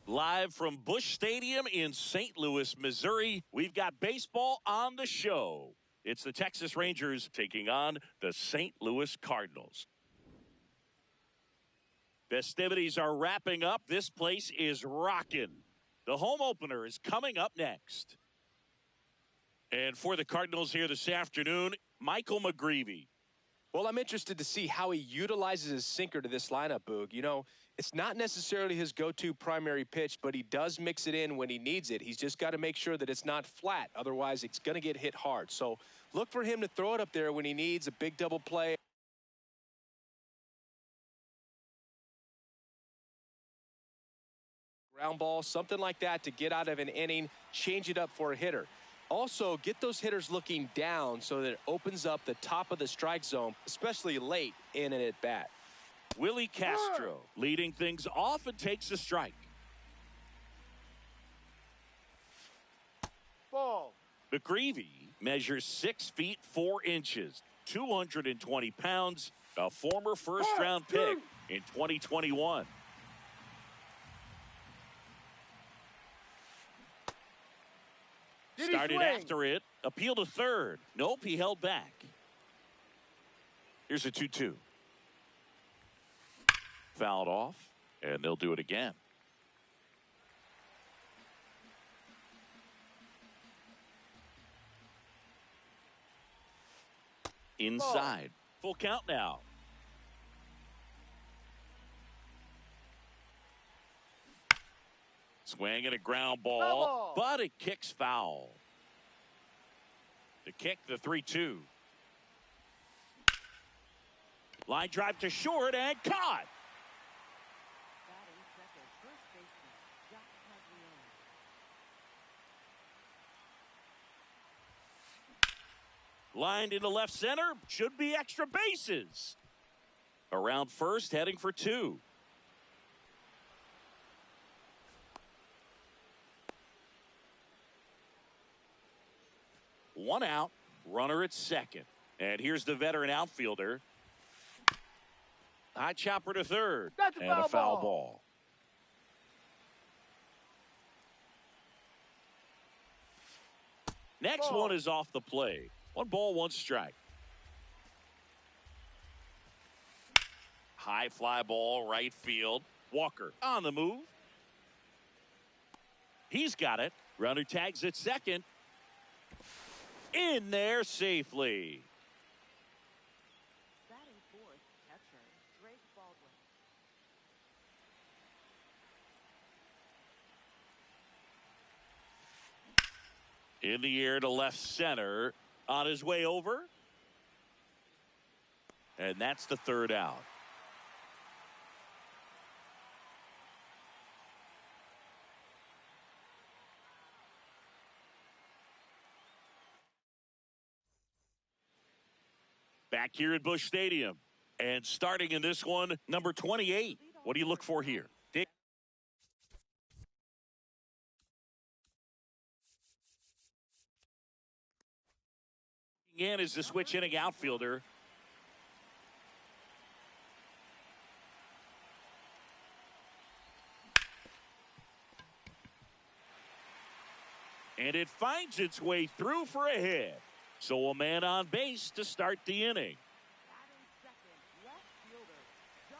Speaker 2: Live from Busch Stadium in St. Louis, Missouri, we've got baseball on the show. It's the Texas Rangers taking on the St. Louis Cardinals. Festivities are wrapping up. This place is rocking. The home opener is coming up next. And for the Cardinals here this afternoon, Michael McGreevy.
Speaker 6: Well, I'm interested to see how he utilizes his sinker to this lineup, Boog. You know, it's not necessarily his go-to primary pitch, but he does mix it in when he needs it. He's just got to make sure that it's not flat. Otherwise, it's going to get hit hard. So look for him to throw it up there when he needs a big double play. Ground ball, something like that to get out of an inning, change it up for a hitter. Also, get those hitters looking down so that it opens up the top of the strike zone, especially late in an at-bat.
Speaker 2: Willie Castro leading things off and takes a strike.
Speaker 5: Ball.
Speaker 2: McGreevy measures 6 feet 4 inches, 220 pounds, a former first-round pick in 2021. Started after it, appeal to third. Nope, he held back. Here's a 2-2. Fouled off, and they'll do it again. Inside. Full count now. Swing and a ground ball, but it kicks foul. The kick, the 3-2. Line drive to short and caught. Lined into left center, should be extra bases. Around first, heading for 2. One out, runner at second. And here's the veteran outfielder. High chopper to third.
Speaker 5: That's
Speaker 2: and a foul ball. Next one is off the plate. 1 ball, 1 strike. High fly ball, right field. Walker on the move. He's got it. Runner tags at second. In there safely.
Speaker 7: Batting fourth, catcher Drake Baldwin.
Speaker 2: In the air to left center. On his way over. And that's the 3rd out. Back here at Busch Stadium. And starting in this one, number 28. What do you look for here? In is the switch inning outfielder. And it finds its way through for a hit. So a man on base to start the inning.
Speaker 7: Batting second, left fielder Joe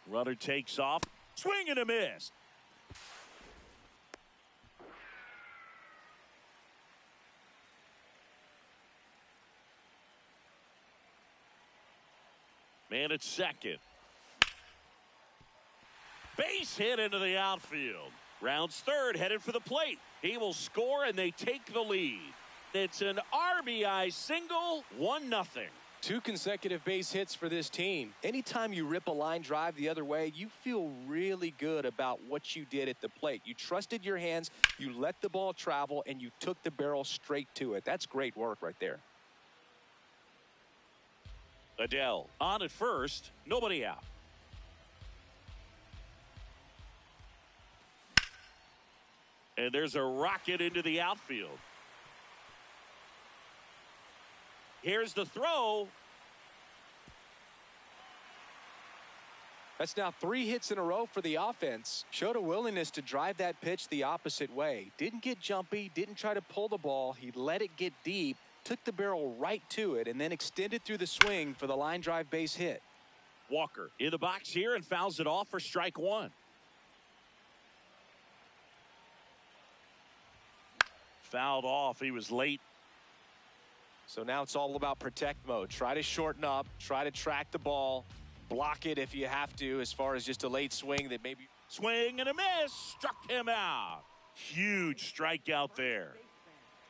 Speaker 7: Adele.
Speaker 2: Runner takes off. Swing and a miss. Man at second. Base hit into the outfield. Rounds third, headed for the plate. He will score, and they take the lead. It's an RBI single, 1-0.
Speaker 6: 2 consecutive base hits for this team. Anytime you rip a line drive the other way, you feel really good about what you did at the plate. You trusted your hands, you let the ball travel, and you took the barrel straight to it. That's great work right there.
Speaker 2: Adele on at first, nobody out. And there's a rocket into the outfield. Here's the throw.
Speaker 6: That's now 3 hits in a row for the offense. Showed a willingness to drive that pitch the opposite way. Didn't get jumpy, didn't try to pull the ball. He let it get deep, took the barrel right to it, and then extended through the swing for the line drive base hit.
Speaker 2: Walker in the box here and fouls it off for strike 1. Fouled off. He was late.
Speaker 6: So now it's all about protect mode. Try to shorten up, try to track the ball, block it if you have to, as far as just a late swing that maybe.
Speaker 2: Swing and a miss. Struck him out. Huge strikeout there.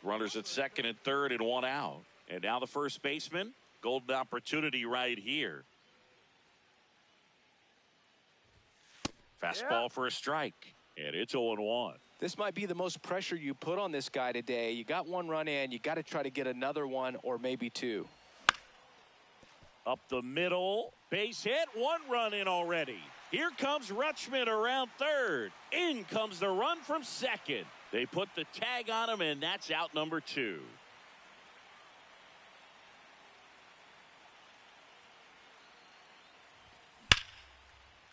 Speaker 2: Runners at second and third and 1 out. And now the first baseman. Golden opportunity right here. Fastball for a strike. And it's 0-1.
Speaker 6: This might be the most pressure you put on this guy today. You got 1 run in. You got to try to get another 1 or maybe 2.
Speaker 2: Up the middle. Base hit. 1 run in already. Here comes Rutschman around third. In comes the run from second. They put the tag on him, and that's out number 2.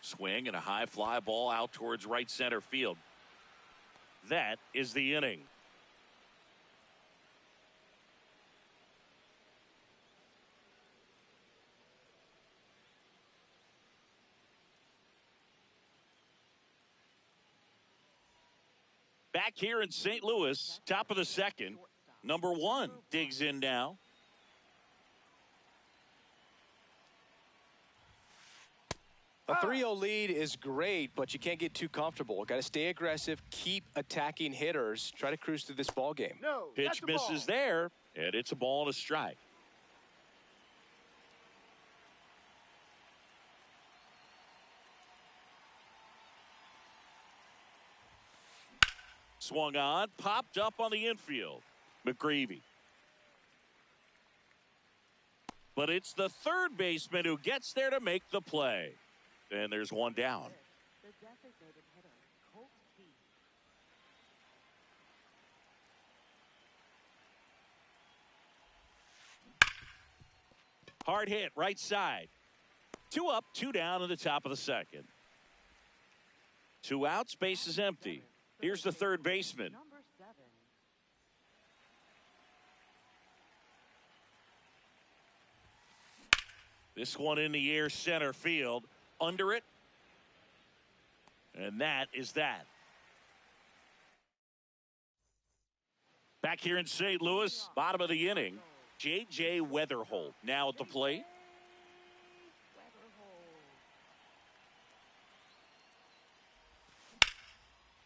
Speaker 2: Swing and a high fly ball out towards right center field. That is the inning. Back here in St. Louis, top of the second, number 1 digs in now.
Speaker 6: A 3-0 lead is great, but you can't get too comfortable. Got to stay aggressive, keep attacking hitters, try to cruise through this ball game.
Speaker 5: No,
Speaker 2: Pitch misses there, and it's a ball and a strike. Swung on, popped up on the infield. McGreevy. But it's the third baseman who gets there to make the play. And there's 1 down.
Speaker 7: The designated hitter, Colt Keith.
Speaker 2: Hard hit, right side. 2 up, 2 down in the top of the second. 2 outs, base is empty. Here's the third baseman.
Speaker 7: Number 7.
Speaker 2: This one in the air, center field. Under it. And that is that. Back here in St. Louis, bottom of the inning, J.J. Weatherholt now at the plate.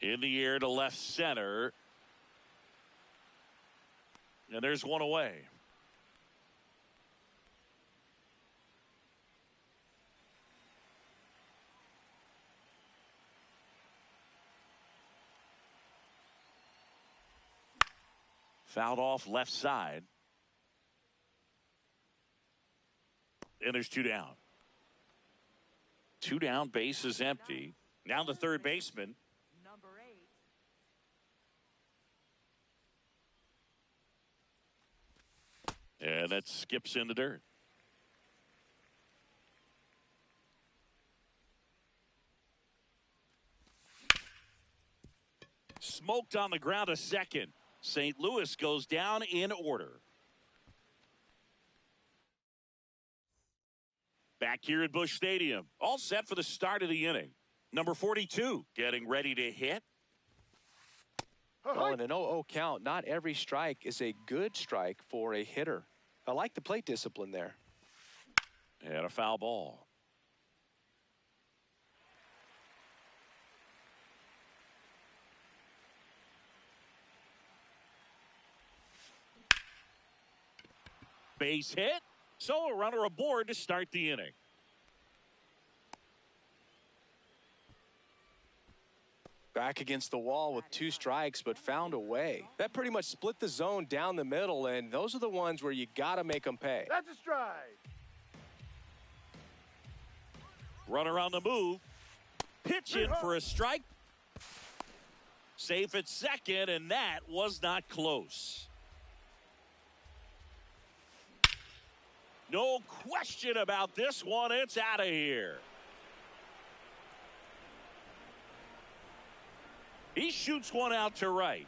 Speaker 2: In the air to left center. And there's 1 away. Fouled off left side. And there's 2 down. 2 down, base is empty. Now the third baseman.
Speaker 7: Number 8.
Speaker 2: And that skips in the dirt. Smoked on the ground a second. St. Louis goes down in order. Back here at Busch Stadium, all set for the start of the inning. Number 42 getting ready to hit.
Speaker 6: Well, in an 0-0 count, not every strike is a good strike for a hitter. I like the plate discipline there.
Speaker 2: And a foul ball. Base hit. So a runner aboard to start the inning.
Speaker 6: Back against the wall with 2 strikes, but found a way. That pretty much split the zone down the middle, and those are the ones where you got to make them pay.
Speaker 5: That's a strike.
Speaker 2: Runner on the move. Pitch in for a strike. Safe at second, and that was not close. No question about this one. It's out of here. shoots one out to right.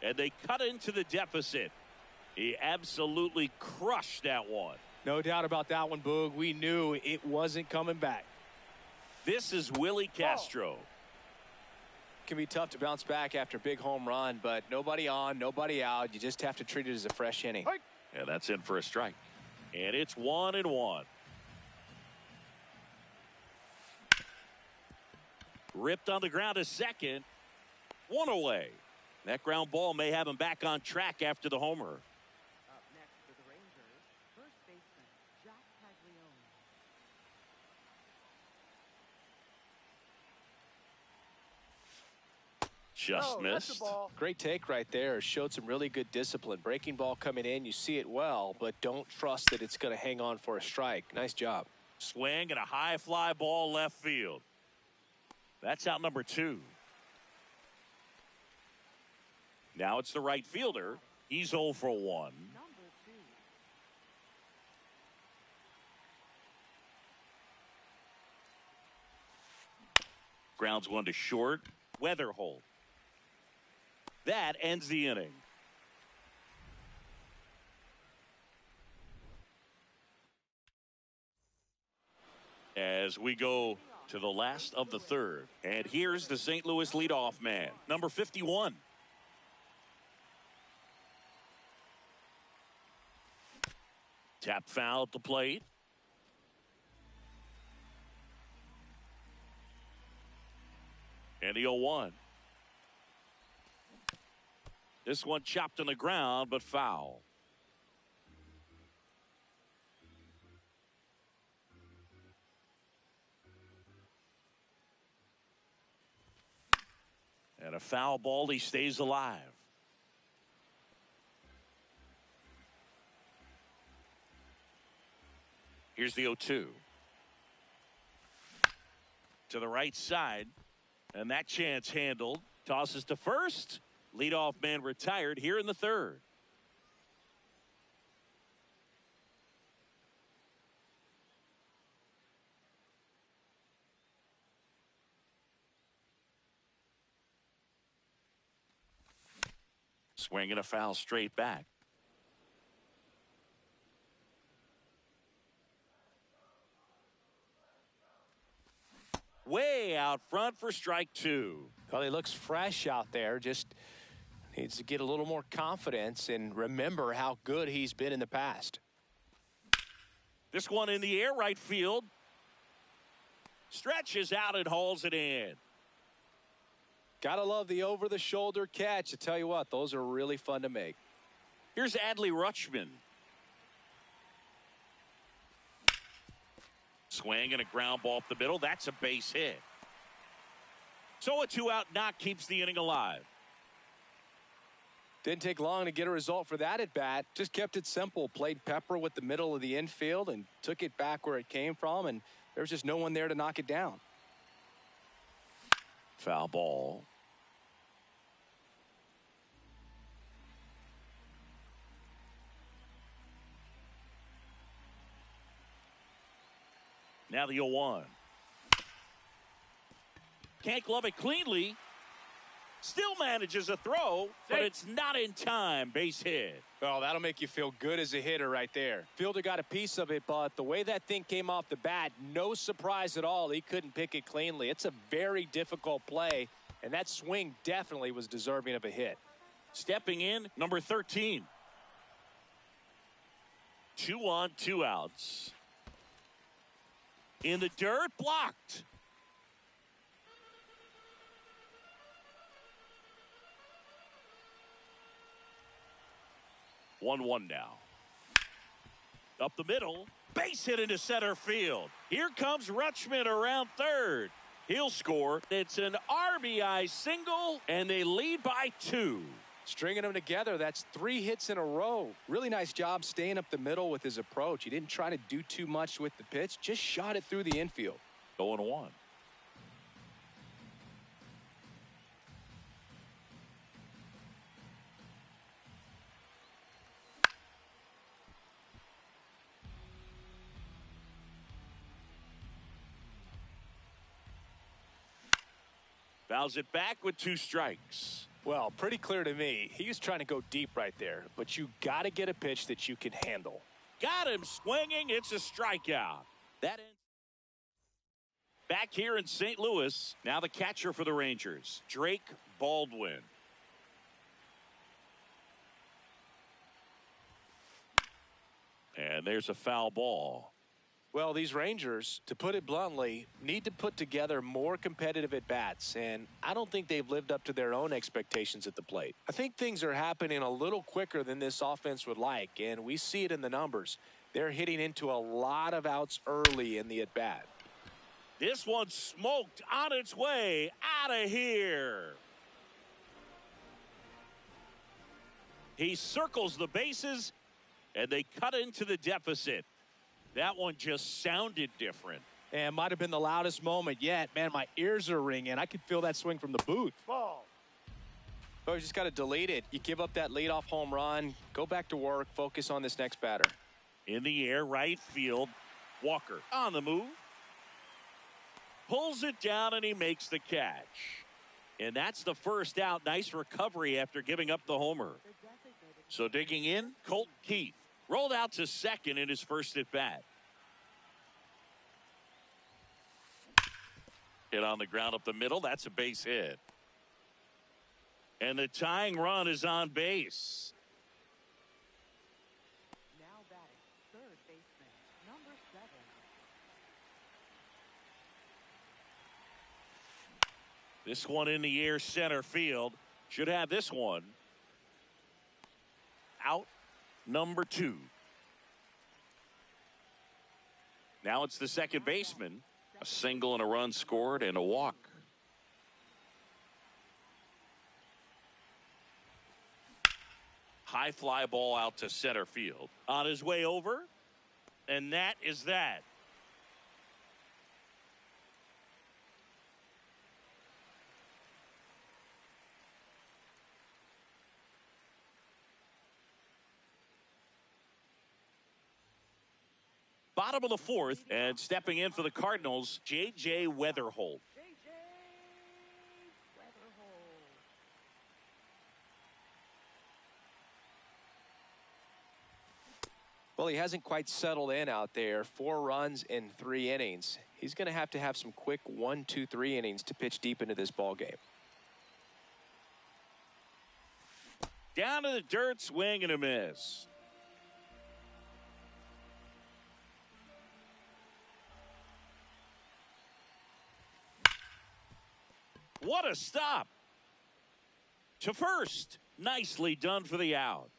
Speaker 2: And they cut into the deficit. He absolutely crushed that one.
Speaker 6: No doubt about that one, Boog. We knew it wasn't coming back.
Speaker 2: This is Willie Castro.
Speaker 6: It can be tough to bounce back after a big home run, but nobody on, nobody out. You just have to treat it as a fresh inning.
Speaker 2: And that's in for a strike. And it's 1-1. Ripped on the ground to second. One away. That ground ball may have him back on track after the homer.
Speaker 7: Up next for the Rangers, first baseman Jack Paglione.
Speaker 2: Just
Speaker 5: That's
Speaker 2: missed.
Speaker 5: the ball.
Speaker 6: Great take right there. Showed some really good discipline. Breaking ball coming in, you see it well, but don't trust that it's going to hang on for a strike. Nice job.
Speaker 2: Swing and a high fly ball left field. That's out number 2. Now it's the right fielder. He's 0 for 1.
Speaker 7: Number 2.
Speaker 2: Grounds one to short. Weatherholt. That ends the inning. As we go to the last of the third. And here's the St. Louis leadoff man, number 51. Tap foul at the plate. And the 0-1. This one chopped on the ground, but foul. And a foul ball, he stays alive. Here's the 0-2. To the right side. And that chance handled. Tosses to first. Leadoff man retired here in the third. Swinging a foul straight back. Way out front for strike 2.
Speaker 6: Well, he looks fresh out there. Just needs to get a little more confidence and remember how good he's been in the past.
Speaker 2: This one in the air, right field. Stretches out and hauls it in.
Speaker 6: Gotta love the over-the-shoulder catch. I tell you what, those are really fun to make.
Speaker 2: Here's Adley Rutschman. Swing and a ground ball up the middle. That's a base hit. So a 2-out knock keeps the inning alive.
Speaker 6: Didn't take long to get a result for that at bat. Just kept it simple. Played pepper with the middle of the infield and took it back where it came from, and there's just no one there to knock it down.
Speaker 2: Foul ball. Now the 0-1. Can't glove it cleanly. Still manages a throw, but it's not in time. Base hit.
Speaker 6: Oh, that'll make you feel good as a hitter right there. Fielder got a piece of it, but the way that thing came off the bat, no surprise at all. He couldn't pick it cleanly. It's a very difficult play, and that swing definitely was deserving of a hit.
Speaker 2: Stepping in, number 13. 2 on, 2 outs. In the dirt, blocked. One now. Up the middle, base hit into center field. Here comes Rutschman around third. He'll score. It's an RBI single, and they lead by 2.
Speaker 6: Stringing them together, that's 3 hits in a row. Really nice job staying up the middle with his approach. He didn't try to do too much with the pitch, just shot it through the infield.
Speaker 2: 0-1. Fouls it back with 2 strikes.
Speaker 3: Well, pretty clear to me. He was trying to go deep right there, but you got to get a pitch that you can handle.
Speaker 2: Got him swinging. It's a strikeout. That ends. Back here in St. Louis, now the catcher for the Rangers, Drake Baldwin. And there's a foul ball.
Speaker 3: Well, these Rangers, to put it bluntly, need to put together more competitive at-bats, and I don't think they've lived up to their own expectations at the plate. I think things are happening a little quicker than this offense would like, and we see it in the numbers. They're hitting into a lot of outs early in the at-bat.
Speaker 2: This one smoked on its way out of here. He circles the bases, and they cut into the deficit. That one just sounded different.
Speaker 6: And might have been the loudest moment yet. Man, my ears are ringing. I could feel that swing from the booth.
Speaker 5: Ball.
Speaker 3: Oh, you just got to delete it. You give up that leadoff home run, go back to work, focus on this next batter.
Speaker 2: In the air, right field. Walker on the move. Pulls it down, and he makes the catch. And that's the first out. Nice recovery after giving up the homer. So digging in, Colt Keith. Rolled out to second in his first at bat. Hit on the ground up the middle. That's a base hit. And the tying run is on base.
Speaker 7: Now batting, third baseman, number 7.
Speaker 2: This one in the air, center field. Should have this one. Out number 2. Now it's the second baseman. A single and a run scored and a walk. High fly ball out to center field. On his way over. And that is that. Bottom of the 4th, and stepping in for the Cardinals, J.J. Weatherholt.
Speaker 7: J.J. Weatherholt.
Speaker 3: Well, he hasn't quite settled in out there. 4 runs in 3 innings. He's going to have some quick 1, 2, 3 innings to pitch deep into this ball game.
Speaker 2: Down to the dirt, swing and a miss. What a stop. To first. Nicely done for the out.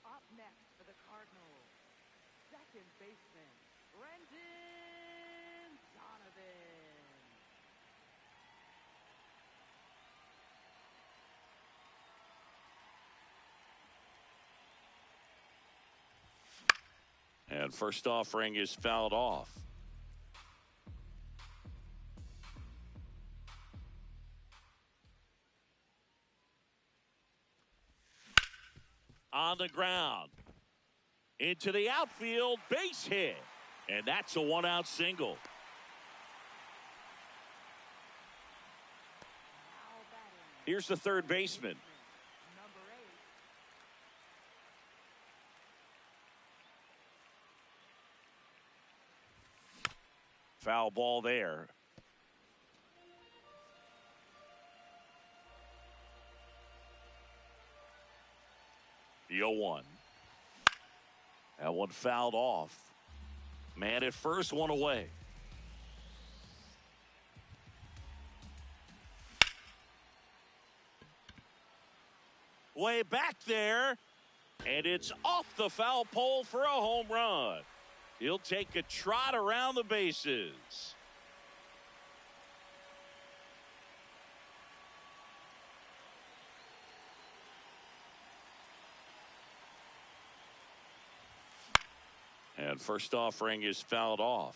Speaker 7: Up next for the Cardinals, second baseman, Brendan Donovan.
Speaker 2: And first offering is fouled off. On the ground. Into the outfield, base hit. And that's a 1-out single.
Speaker 7: Now batting,
Speaker 2: Here's the third baseman.
Speaker 7: number 8.
Speaker 2: Foul ball there. The 0-1. That one fouled off. Man at first, one away. Way back there. And it's off the foul pole for a home run. He'll take a trot around the bases. And first offering is fouled off.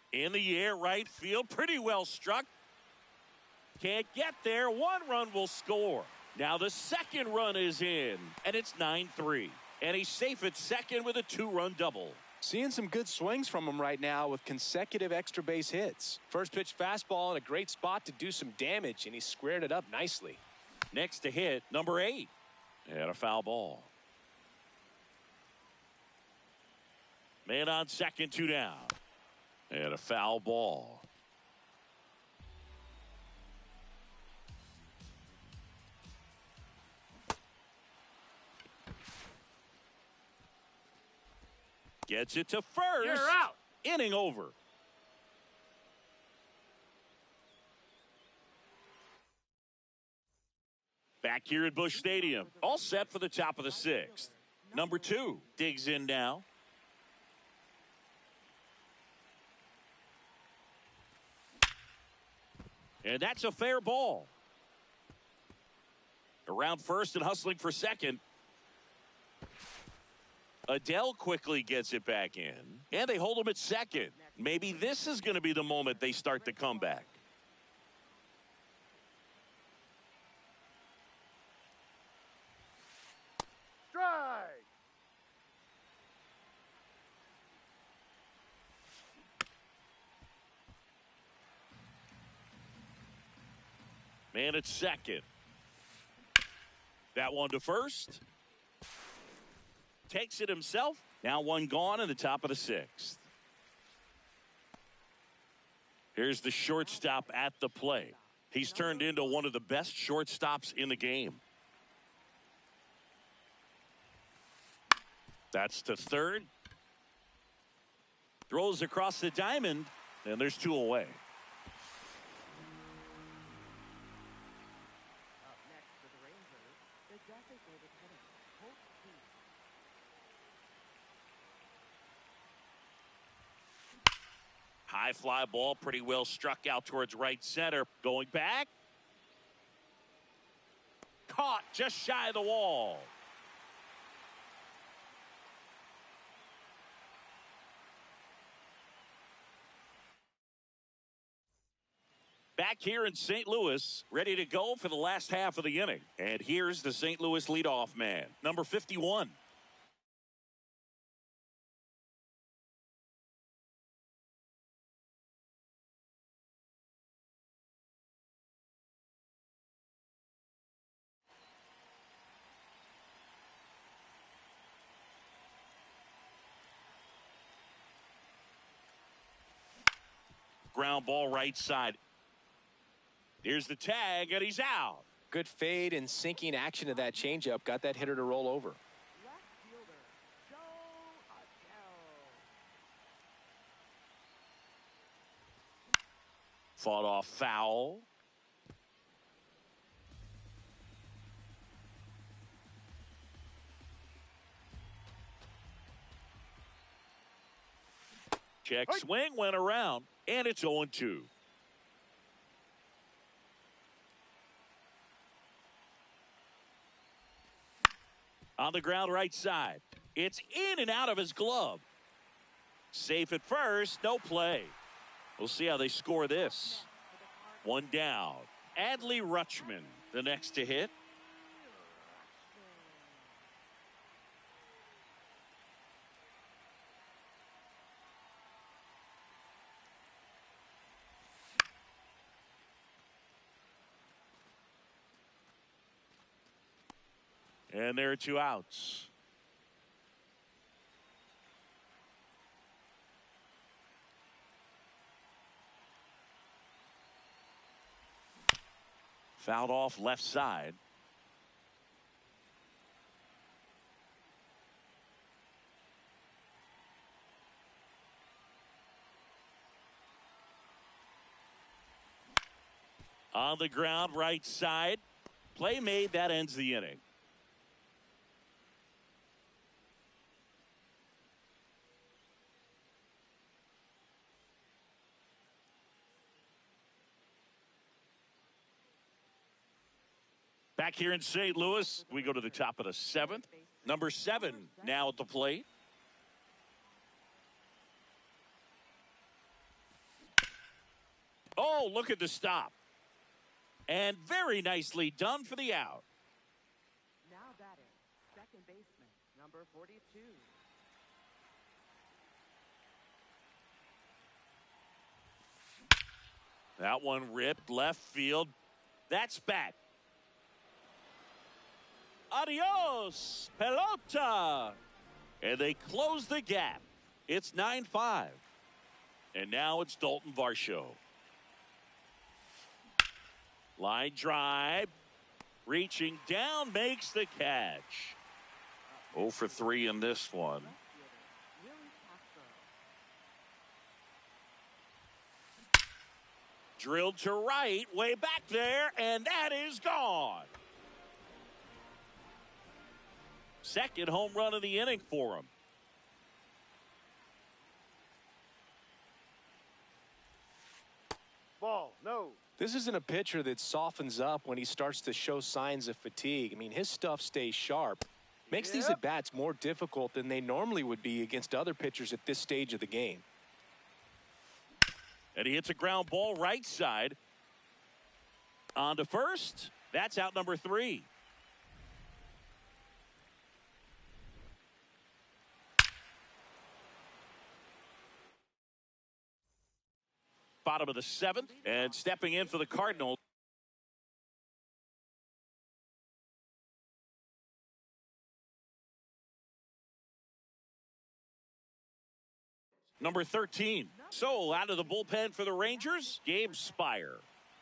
Speaker 2: In the air, right field, pretty well struck. Can't get there. One run will score. Now the second run is in, and it's 9-3. And he's safe at second with a 2-run double.
Speaker 6: Seeing some good swings from him right now with consecutive extra base hits. First pitch fastball in a great spot to do some damage, and he squared it up nicely.
Speaker 2: Next to hit, number 8. And a foul ball. Man on second, 2 down. And a foul ball. Gets it to first.
Speaker 5: You're out.
Speaker 2: Inning over. Back here at Busch Stadium. All set for the top of the 6th. Number 2 digs in now. And that's a fair ball. Around first and hustling for second. Adele quickly gets it back in. And they hold him at second. Maybe this is going to be the moment they start the comeback.
Speaker 5: Strike.
Speaker 2: Man at second. That one to first. Takes it himself. Now one gone in the top of the 6th. Here's the shortstop at the plate. He's turned into one of the best shortstops in the game. That's to third. Throws across the diamond, and there's 2 away.
Speaker 7: Up next for the Rangers, the designated hitter, Hope Keith.
Speaker 2: High fly ball, pretty well struck out towards right center. Going back. Caught just shy of the wall. Back here in St. Louis, ready to go for the last half of the inning. And here's the St. Louis leadoff man, number 51. Ground ball right side. Here's the tag, and he's out.
Speaker 6: Good fade and sinking action of that changeup. Got that hitter to roll over.
Speaker 7: Left fielder, Joe Adele.
Speaker 2: Fought off foul. Check swing went around, and it's 0-2. On the ground right side. It's in and out of his glove. Safe at first, no play. We'll see how they score this. 1 down. Adley Rutschman, the next to hit. And there are 2 outs. Fouled off left side. On the ground right side. Play made, that ends the inning. Back here in St. Louis, we go to the top of the 7th. Number 7 now at the plate. Oh, look at the stop. And very nicely done for the out.
Speaker 7: Now batting, second baseman, number 42.
Speaker 2: That one ripped left field. That's back. Adios, pelota. And they close the gap. It's 9-5. And now it's Dalton Varsho. Line drive. Reaching down, makes the catch. 0 for 3 in this one. Drilled to right, way back there, and that is gone. Second home run of the inning for him.
Speaker 5: Ball, no.
Speaker 6: This isn't a pitcher that softens up when he starts to show signs of fatigue. I mean, his stuff stays sharp. Makes these at-bats more difficult than they normally would be against other pitchers at this stage of the game.
Speaker 2: And he hits a ground ball right side. On to first. That's out number 3. Bottom of the 7th. And stepping in for the Cardinals. Number 13. So out of the bullpen for the Rangers, Gabe Spire.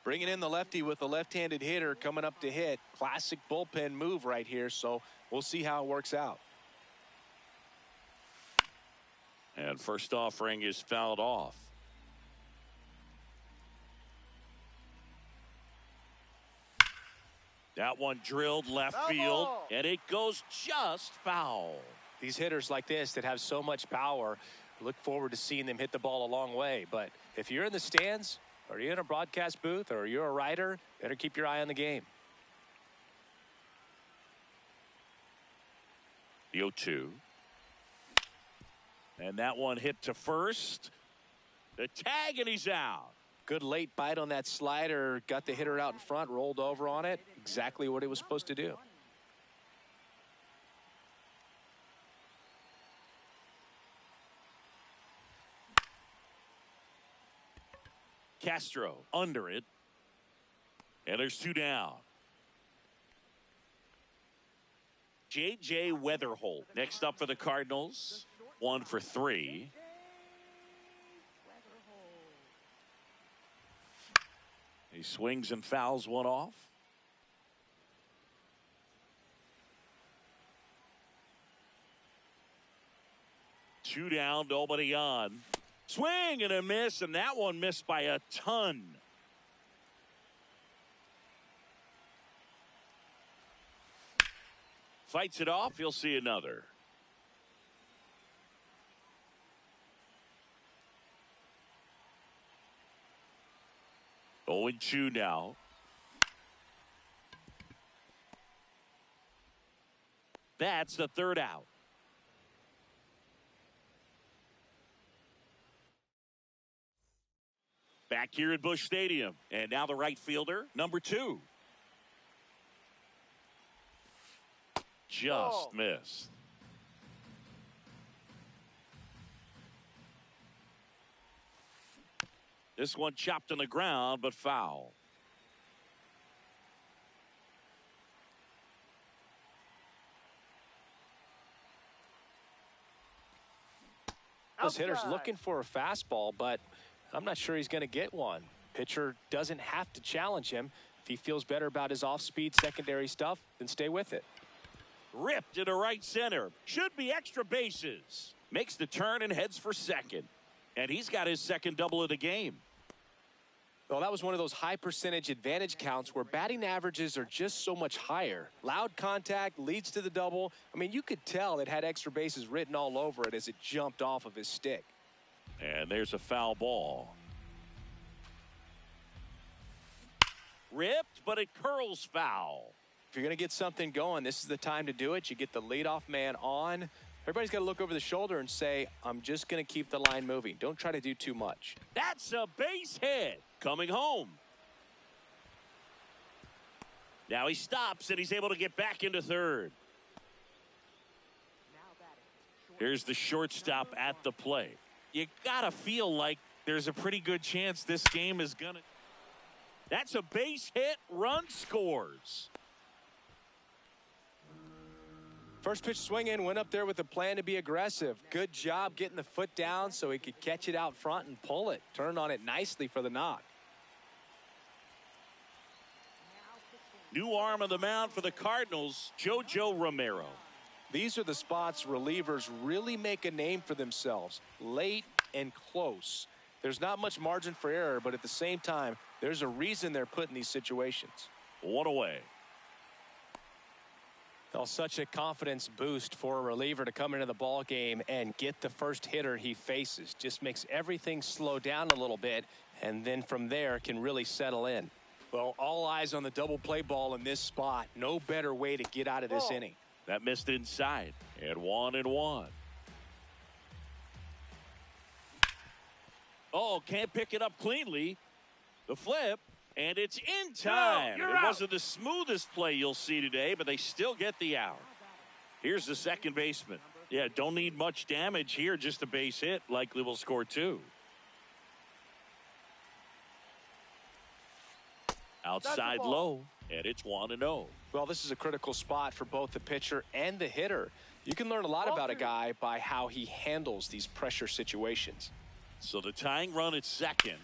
Speaker 6: Bringing in the lefty with a left-handed hitter coming up to hit. Classic bullpen move right here, so we'll see how it works out.
Speaker 2: And first offering is fouled off. That one drilled left field, and it goes just foul.
Speaker 6: These hitters like this that have so much power, look forward to seeing them hit the ball a long way. But if you're in the stands, or you're in a broadcast booth, or you're a writer, better keep your eye on the game.
Speaker 2: The 0-2. And that one hit to first. The tag, and he's out.
Speaker 6: Good late bite on that slider. Got the hitter out in front, rolled over on it. Exactly what it was supposed to do.
Speaker 2: Castro under it. And there's 2 down. J.J. Weatherholt next up for the Cardinals. 1 for 3. He swings and fouls one off. Two down, nobody on. Swing and a miss, and that one missed by a ton. Fights it off, you'll see another. Oh, and 2 now. That's the 3rd out. Back here at Busch Stadium. And now the right fielder, number 2. Just missed. This one chopped on the ground, but foul.
Speaker 6: Those hitters looking for a fastball, but I'm not sure he's going to get one. Pitcher doesn't have to challenge him. If he feels better about his off-speed secondary stuff, then stay with it.
Speaker 2: Ripped into right center. Should be extra bases. Makes the turn and heads for second. And he's got his second double of the game.
Speaker 6: Well, that was one of those high percentage advantage counts where batting averages are just so much higher. Loud contact leads to the double. I mean, you could tell it had extra bases written all over it as it jumped off of his stick.
Speaker 2: And there's a foul ball. Ripped, but it curls foul.
Speaker 6: If you're going to get something going, this is the time to do it. You get the leadoff man on. Everybody's got to look over the shoulder and say, I'm just going to keep the line moving. Don't try to do too much.
Speaker 2: That's a base hit. Coming home. Now he stops, and he's able to get back into third. Here's the shortstop at the plate. You got to feel like there's a pretty good chance this game is going to. That's a base hit. Run scores.
Speaker 6: First pitch swing in, went up there with a plan to be aggressive. Good job getting the foot down so he could catch it out front and pull it. Turned on it nicely for the knock.
Speaker 2: New arm on the mound for the Cardinals, JoJo Romero.
Speaker 6: These are the spots relievers really make a name for themselves. Late and close. There's not much margin for error, but at the same time, there's a reason they're put in these situations.
Speaker 2: One away.
Speaker 3: Well, such a confidence boost for a reliever to come into the ball game and get the first hitter he faces. Just makes everything slow down a little bit, and then from there can really settle in.
Speaker 6: Well, all eyes on the double play ball in this spot. No better way to get out of this inning.
Speaker 2: That missed inside. And 1-1. Oh, can't pick it up cleanly. The flip. And it's in time. It wasn't the smoothest play you'll see today, but they still get the out. Here's the second baseman. Yeah, don't need much damage here. Just a base hit. Likely will score 2. Outside low, and it's 1-0.
Speaker 6: Well, this is a critical spot for both the pitcher and the hitter. You can learn a lot about a guy by how he handles these pressure situations.
Speaker 2: So the tying run at second.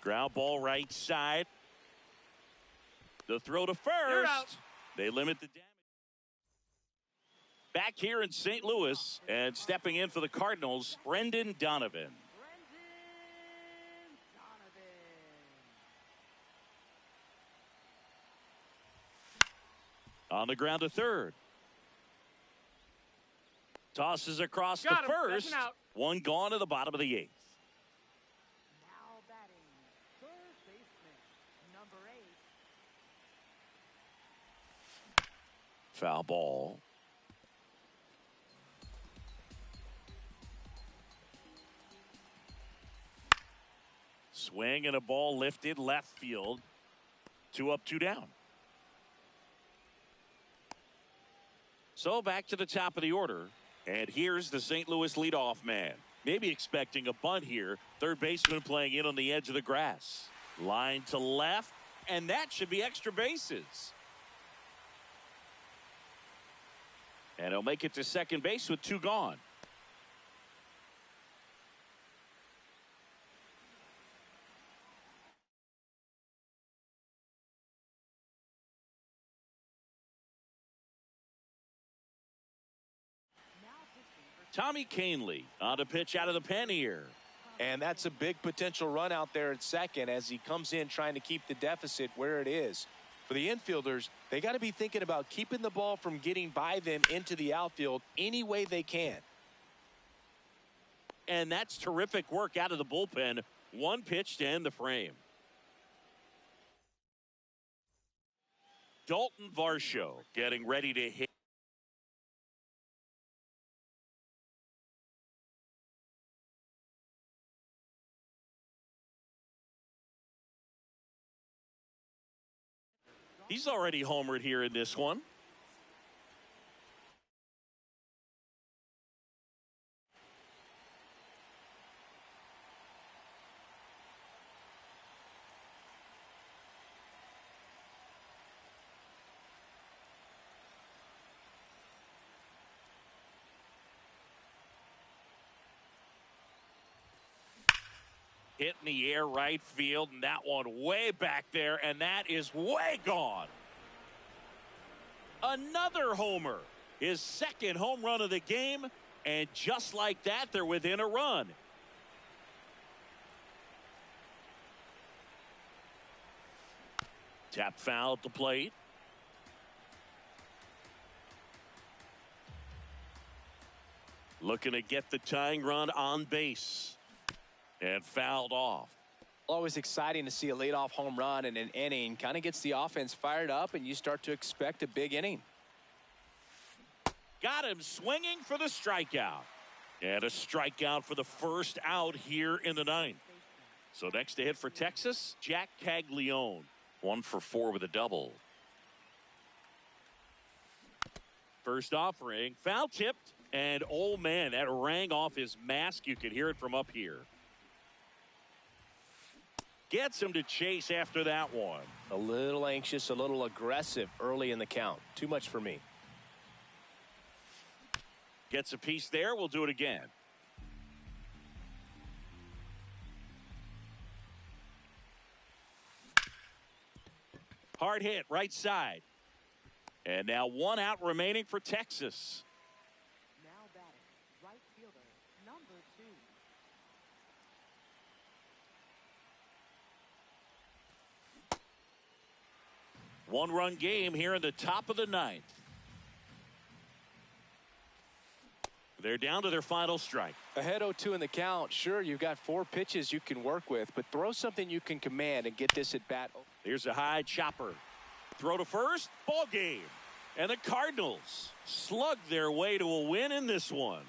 Speaker 2: Ground ball right side. The throw to first. They limit the damage. Back here in St. Louis, and stepping in for the Cardinals, Brendan Donovan. On the ground to third. Tosses across the first. One gone to the bottom of the 8th.
Speaker 7: Now batting, third baseman, number 8.
Speaker 2: Foul ball. Swing and a ball lifted left field. 2 up, 2 down. So back to the top of the order. And here's the St. Louis leadoff man. Maybe expecting a bunt here. Third baseman playing in on the edge of the grass. Line to left. And that should be extra bases. And he'll make it to second base with 2 gone. Tommy Kahnle on a pitch out of the pen here.
Speaker 6: And that's a big potential run out there at second as he comes in trying to keep the deficit where it is. For the infielders, they got to be thinking about keeping the ball from getting by them into the outfield any way they can.
Speaker 2: And that's terrific work out of the bullpen. 1 pitch to end the frame. Dalton Varsho getting ready to hit. He's already homered here in this one. Hit in the air right field, and that one way back there, and that is way gone. Another homer. His second home run of the game, and just like that, they're within a run. Tap foul at the plate. Looking to get the tying run on base. And fouled off.
Speaker 6: Always exciting to see a leadoff home run in an inning. Kind of gets the offense fired up, and you start to expect a big inning.
Speaker 2: Got him swinging for the strikeout. And a strikeout for the first out here in the ninth. So next to hit for Texas, Jack Caglione. 1 for 4 with a double. First offering, foul tipped. And oh man, that rang off his mask. You could hear it from up here. Gets him to chase after that one.
Speaker 3: A little anxious, a little aggressive early in the count. Too much for me.
Speaker 2: Gets a piece there. We'll do it again. Hard hit, right side. And now 1 out remaining for Texas.
Speaker 7: Now batting, right fielder, number 2.
Speaker 2: 1-run game here in the top of the ninth. They're down to their final strike.
Speaker 6: Ahead 0-2 in the count. Sure, you've got 4 pitches you can work with, but throw something you can command and get this at bat.
Speaker 2: Here's a high chopper. Throw to first. Ball game. And the Cardinals slug their way to a win in this one.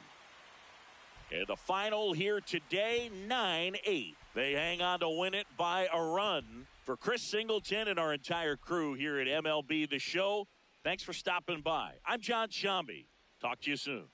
Speaker 2: And the final here today, 9-8. They hang on to win it by a run. For Chris Singleton and our entire crew here at MLB The Show, thanks for stopping by. I'm John Shambi. Talk to you soon.